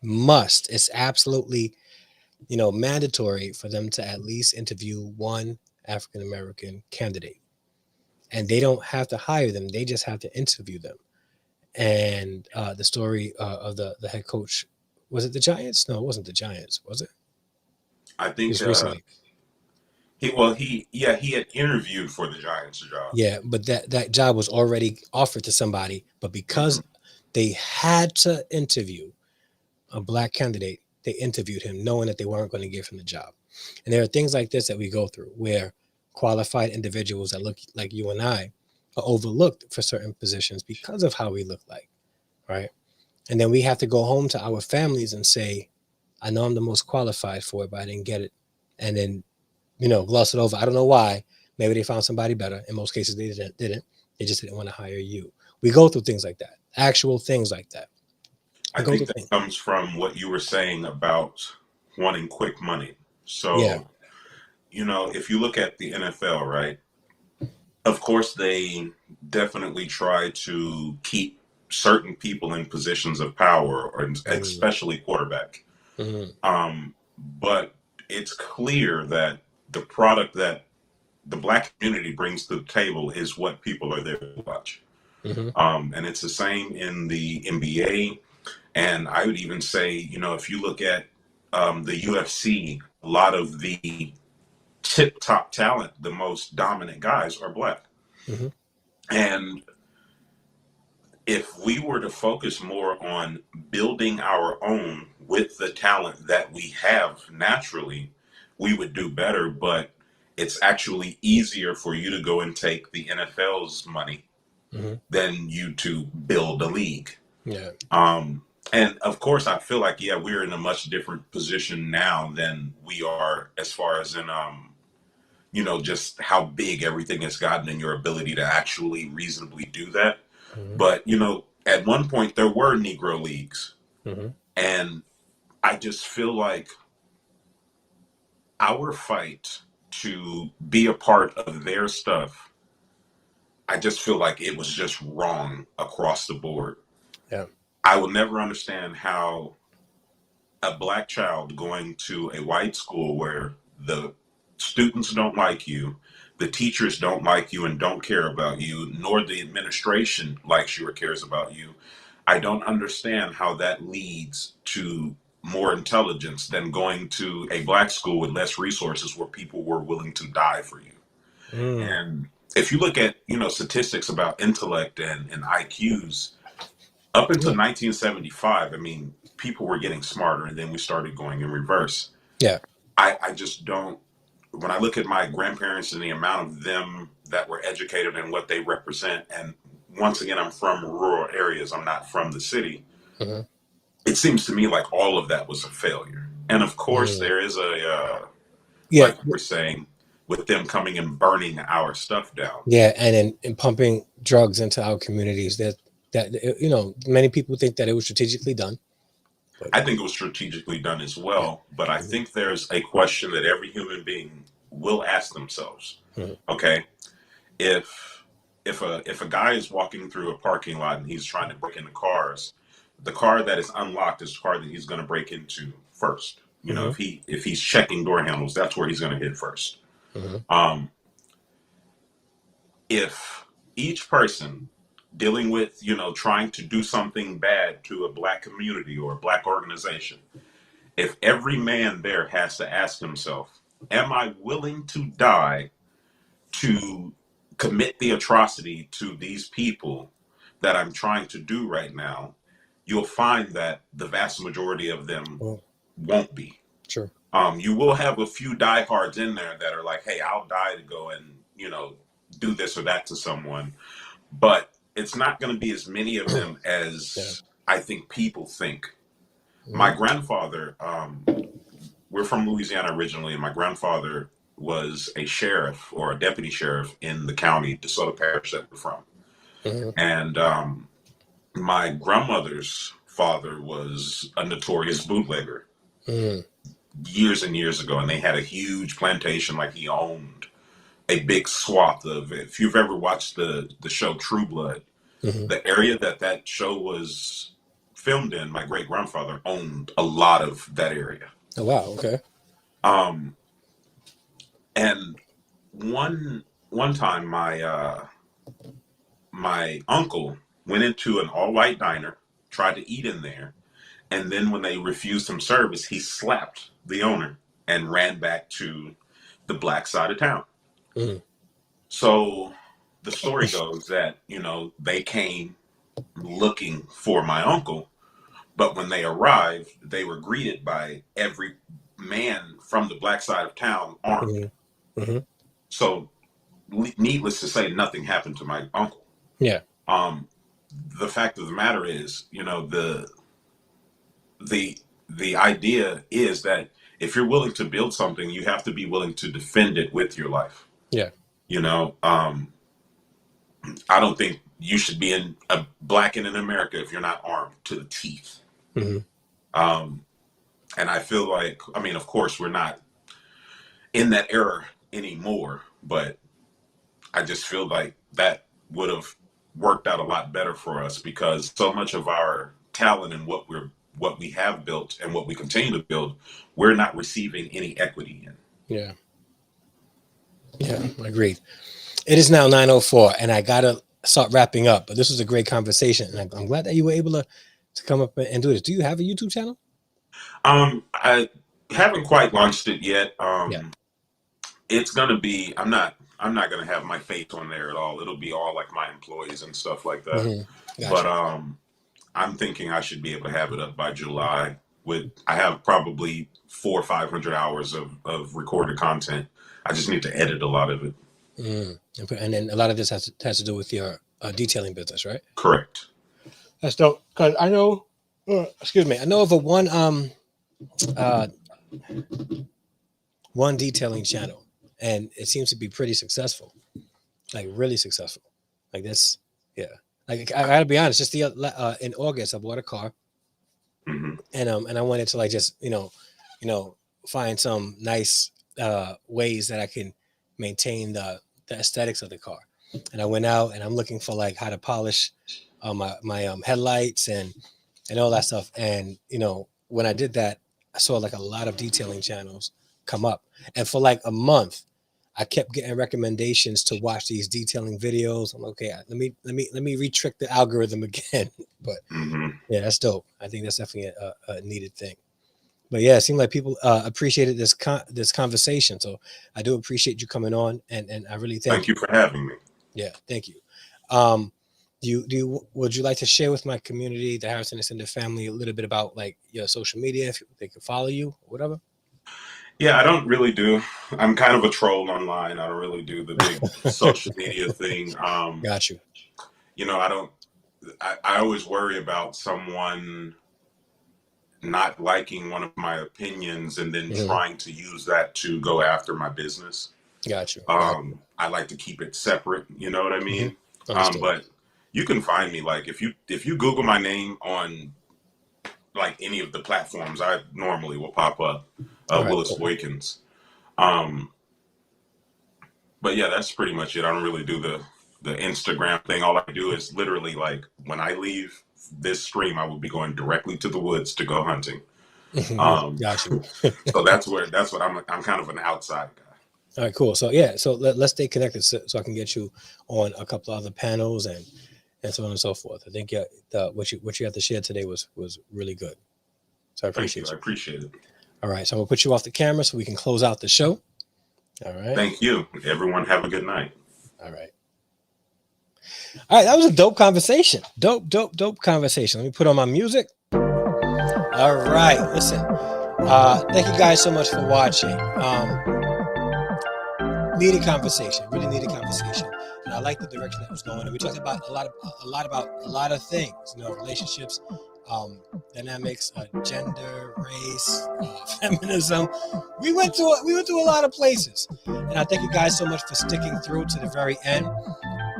It's absolutely mandatory for them to at least interview one African American candidate, and they don't have to hire them; they just have to interview them. And the story of the head coach, was it the Giants? No, it wasn't the Giants, was it? I think Just recently. he had interviewed for the Giants job. Yeah, but that job was already offered to somebody, but Hmm. because they had to interview a black candidate, they interviewed him knowing that they weren't going to give him the job. And there are things like this that we go through where qualified individuals that look like you and I are overlooked for certain positions because of how we look like, right? And then we have to go home to our families and say, I know I'm the most qualified for it, but I didn't get it. And then, gloss it over. I don't know why. Maybe they found somebody better. In most cases, they didn't. They just didn't want to hire you. We go through things like that, actual things like that. We I go think through that things. comes from what you were saying about wanting quick money. Yeah. So, you know, if you look at the NFL, right? Of course, they definitely try to keep certain people in positions of power, or Mm-hmm. especially quarterback. Mm-hmm. But it's clear that the product that the black community brings to the table is what people are there to watch. Mm-hmm. And it's the same in the NBA. And I would even say, you know, if you look at the UFC, a lot of the tip top talent, the most dominant guys are black. Mm-hmm. And if we were to focus more on building our own with the talent that we have naturally, we would do better. But it's actually easier for you to go and take the NFL's money Mm-hmm. than you to build a league. Yeah. Um, and of course, I feel like, yeah, we're in a much different position now than we are as far as in, you know, just how big everything has gotten and your ability to actually reasonably do that. Mm-hmm. But, you know, at one point there were Negro leagues. Mm-hmm. And I just feel like our fight to be a part of their stuff, I just feel like it was just wrong across the board. Yeah. I will never understand how a black child going to a white school where the students don't like you, the teachers don't like you and don't care about you, nor the administration likes you or cares about you. I don't understand how that leads to more intelligence than going to a black school with less resources where people were willing to die for you. Mm. And if you look at, statistics about intellect and IQs, up until Yeah. 1975, I mean, people were getting smarter and then we started going in reverse. Yeah. I just don't, when I look at my grandparents and the amount of them that were educated and what they represent, and once again, I'm from rural areas, I'm not from the city. Mm-hmm. It seems to me like all of that was a failure. And of course, there is Yeah. like we're saying, with them coming and burning our stuff down. Yeah, and pumping drugs into our communities. That many people think that it was strategically done. But I think it was strategically done as well, but I think there's a question that every human being will ask themselves. Mhm. Okay, if a guy is walking through a parking lot and he's trying to break into cars, the car that is unlocked is the car that he's going to break into first. Mhm. If he's checking door handles, that's where he's going to hit first. Mhm. Um, if each person dealing with, trying to do something bad to a black community or a black organization, if every man there has to ask himself, am I willing to die to commit the atrocity to these people that I'm trying to do right now, you'll find that the vast majority of them Well, won't be. sure. You will have a few diehards in there that are like, hey, I'll die to go and, do this or that to someone. But it's not going to be as many of them as Yeah. I think people think. My Mhm. grandfather, we're from Louisiana originally, and my grandfather was a sheriff or a deputy sheriff in the county, DeSoto Parish that we're from. Mhm. And my grandmother's father was a notorious bootlegger Mhm. years and years ago, and they had a huge plantation, like he owned a big swath of it. If you've ever watched the show True Blood, Mhm. the area that show was filmed in, my great grandfather owned a lot of that area. Oh wow. Okay. Um, and one time, my uncle went into an all white diner, tried to eat in there, and then when they refused him service, he slapped the owner and ran back to the black side of town. Mhm. So the story goes that, they came looking for my uncle, but when they arrived, they were greeted by every man from the black side of town armed. Mhm. Mhm. So, needless to say, nothing happened to my uncle. Yeah. Um, the fact of the matter is, the the idea is that if you're willing to build something, you have to be willing to defend it with your life. Yeah. You know, I don't think you should be in a black and in America if you're not armed to the teeth. Mhm. Um, and I feel like, I mean, of course, we're not in that era anymore, but I just feel like that would have worked out a lot better for us because so much of our talent and what we have built and what we continue to build, we're not receiving any equity in. Yeah. Yeah. Agreed. It is now 9:04, and I gotta start wrapping up. But this was a great conversation, and I'm glad that you were able to come up and do this. Do you have a YouTube channel? I haven't quite launched it yet. Yeah. It's gonna be. I'm not gonna have my face on there at all. It'll be all like my employees and stuff like that. Mhm. But Gotcha. I'm thinking I should be able to have it up by July. I have probably 400 or 500 hours of recorded content. I just need to edit a lot of it. Mm. And then a lot of this has to do with your detailing business, right? Correct. That's dope. Because I know, excuse me, I know of a uh, one detailing channel, and it seems to be pretty successful, like really successful. Like this, yeah. Like I gotta be honest, just in August, I bought a car, Hmm. and I wanted to like just find some nice ways that I can maintain the aesthetics of the car. And I went out and I'm looking for like how to polish my headlights and all that stuff. And when I did that, I saw like a lot of detailing channels come up, and for like a month, I kept getting recommendations to watch these detailing videos. I'm like, okay, let me retrick the algorithm again. But Mm-hmm. yeah, that's dope. I think that's definitely a needed thing. But yeah, it seemed like people appreciated this conversation. So I do appreciate you coming on, and I really Thank you for having me. Yeah, thank you. Would you like to share with my community, the Harrison Extended Family, a little bit about like your social media, if they can follow you, or whatever? Yeah, I don't really do. I'm kind of a troll online. I don't really do the big social media thing. Got you. I don't. I always worry about someone not liking one of my opinions and then Mm-hmm. trying to use that to go after my business. Got you. I like to keep it separate. You know what I mean? Mm-hmm. Understood. But you can find me like if you Google my name on like any of the platforms, I normally will pop up All right, Willis cool. Boykins. But yeah, that's pretty much it. I don't really do the Instagram thing. All I do is literally like when I leave this stream, I will be going directly to the woods to go hunting. Got you. So that's what I'm kind of an outside guy. All right, cool. So yeah, so let's stay connected so I can get you on a couple of other panels and so on and so forth. I think what you had to share today was really good. So I appreciate Thank you. I appreciate it. All right, so I'm gonna put you off the camera so we can close out the show. All right. Thank you. Everyone have a good night. All right. All right, that was a dope conversation. Dope conversation. Let me put on my music. All right, listen. Thank you guys so much for watching. Needed conversation, really needed conversation, and I like the direction that was going. And we talked about a lot of things, relationships, dynamics, gender, race, feminism. We went to a lot of places, and I thank you guys so much for sticking through to the very end.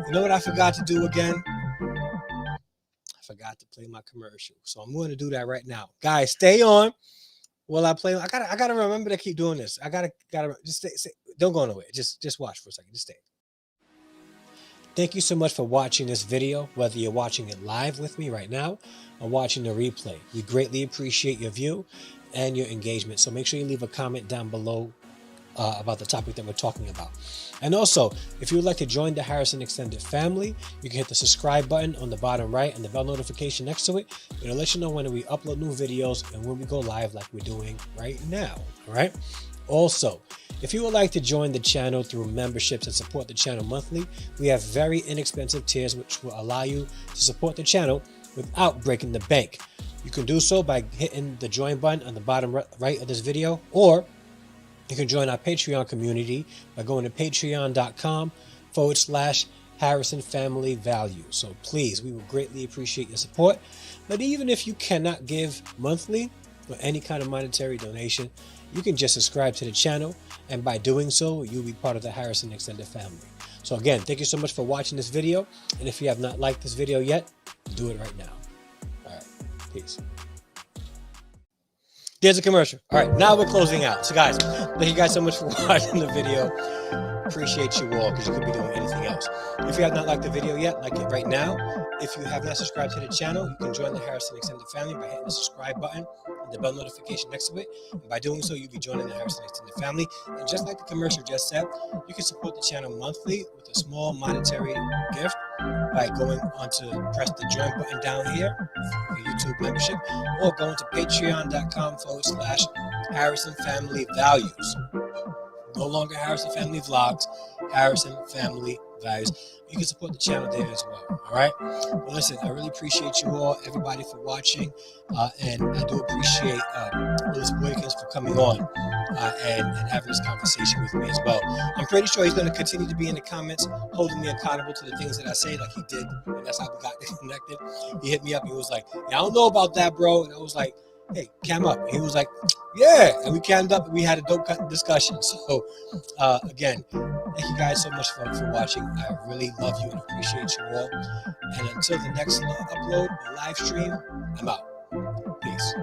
You know what I forgot to do again? I forgot to play my commercial, so I'm going to do that right now. Guys, stay on while I play. I gotta remember to keep doing this. I gotta just stay. Don't go nowhere. Just watch for a second. Just stay. Thank you so much for watching this video, whether you're watching it live with me right now or watching the replay. We greatly appreciate your view and your engagement. So make sure you leave a comment down below about the topic that we're talking about. And also, if you would like to join the Harrison Extended family, you can hit the subscribe button on the bottom right and the bell notification next to it. It'll let you know when we upload new videos and when we go live like we're doing right now. All right. Also, if you would like to join the channel through memberships and support the channel monthly, we have very inexpensive tiers which will allow you to support the channel without breaking the bank. You can do so by hitting the join button on the bottom right of this video, or you can join our Patreon community by going to patreon.com/Harrison Family Value. So please, we would greatly appreciate your support. But even if you cannot give monthly or any kind of monetary donation, you can just subscribe to the channel, and by doing so, you'll be part of the Harrison Extended family. So again, thank you so much for watching this video, and if you have not liked this video yet, do it right now. All right, peace. There's a commercial. All right, now we're closing out. So guys, thank you guys so much for watching the video. Appreciate you all, because you could be doing anything else. If you have not liked the video yet, like it right now. If you have not subscribed to the channel, you can join the Harrison Extended family by hitting the subscribe button and the bell notification next to it. And by doing so, you'll be joining the Harrison Extended family. And just like the commercial just said, you can support the channel monthly with a small monetary gift by going on to press the join button down here for YouTube membership, or going to patreon.com/Harrison Family Values. No longer Harrison Family Vlogs, Harrison Family Values. You can support the channel there as well. All right. Well, listen, I really appreciate you all, everybody, for watching, and I do appreciate Willis Boykins for coming on and having this conversation with me as well. I'm pretty sure he's going to continue to be in the comments, holding me accountable to the things that I say, like he did, and that's how we got connected. He hit me up and he was like, "Yeah, I don't know about that, bro," and I was like, "Hey, cam up." And he was like, "Yeah," and we cammed up and we had a dope discussion. So again, thank you guys so much for watching. I really love you and appreciate you all. And until the next upload or live stream, I'm out. Peace.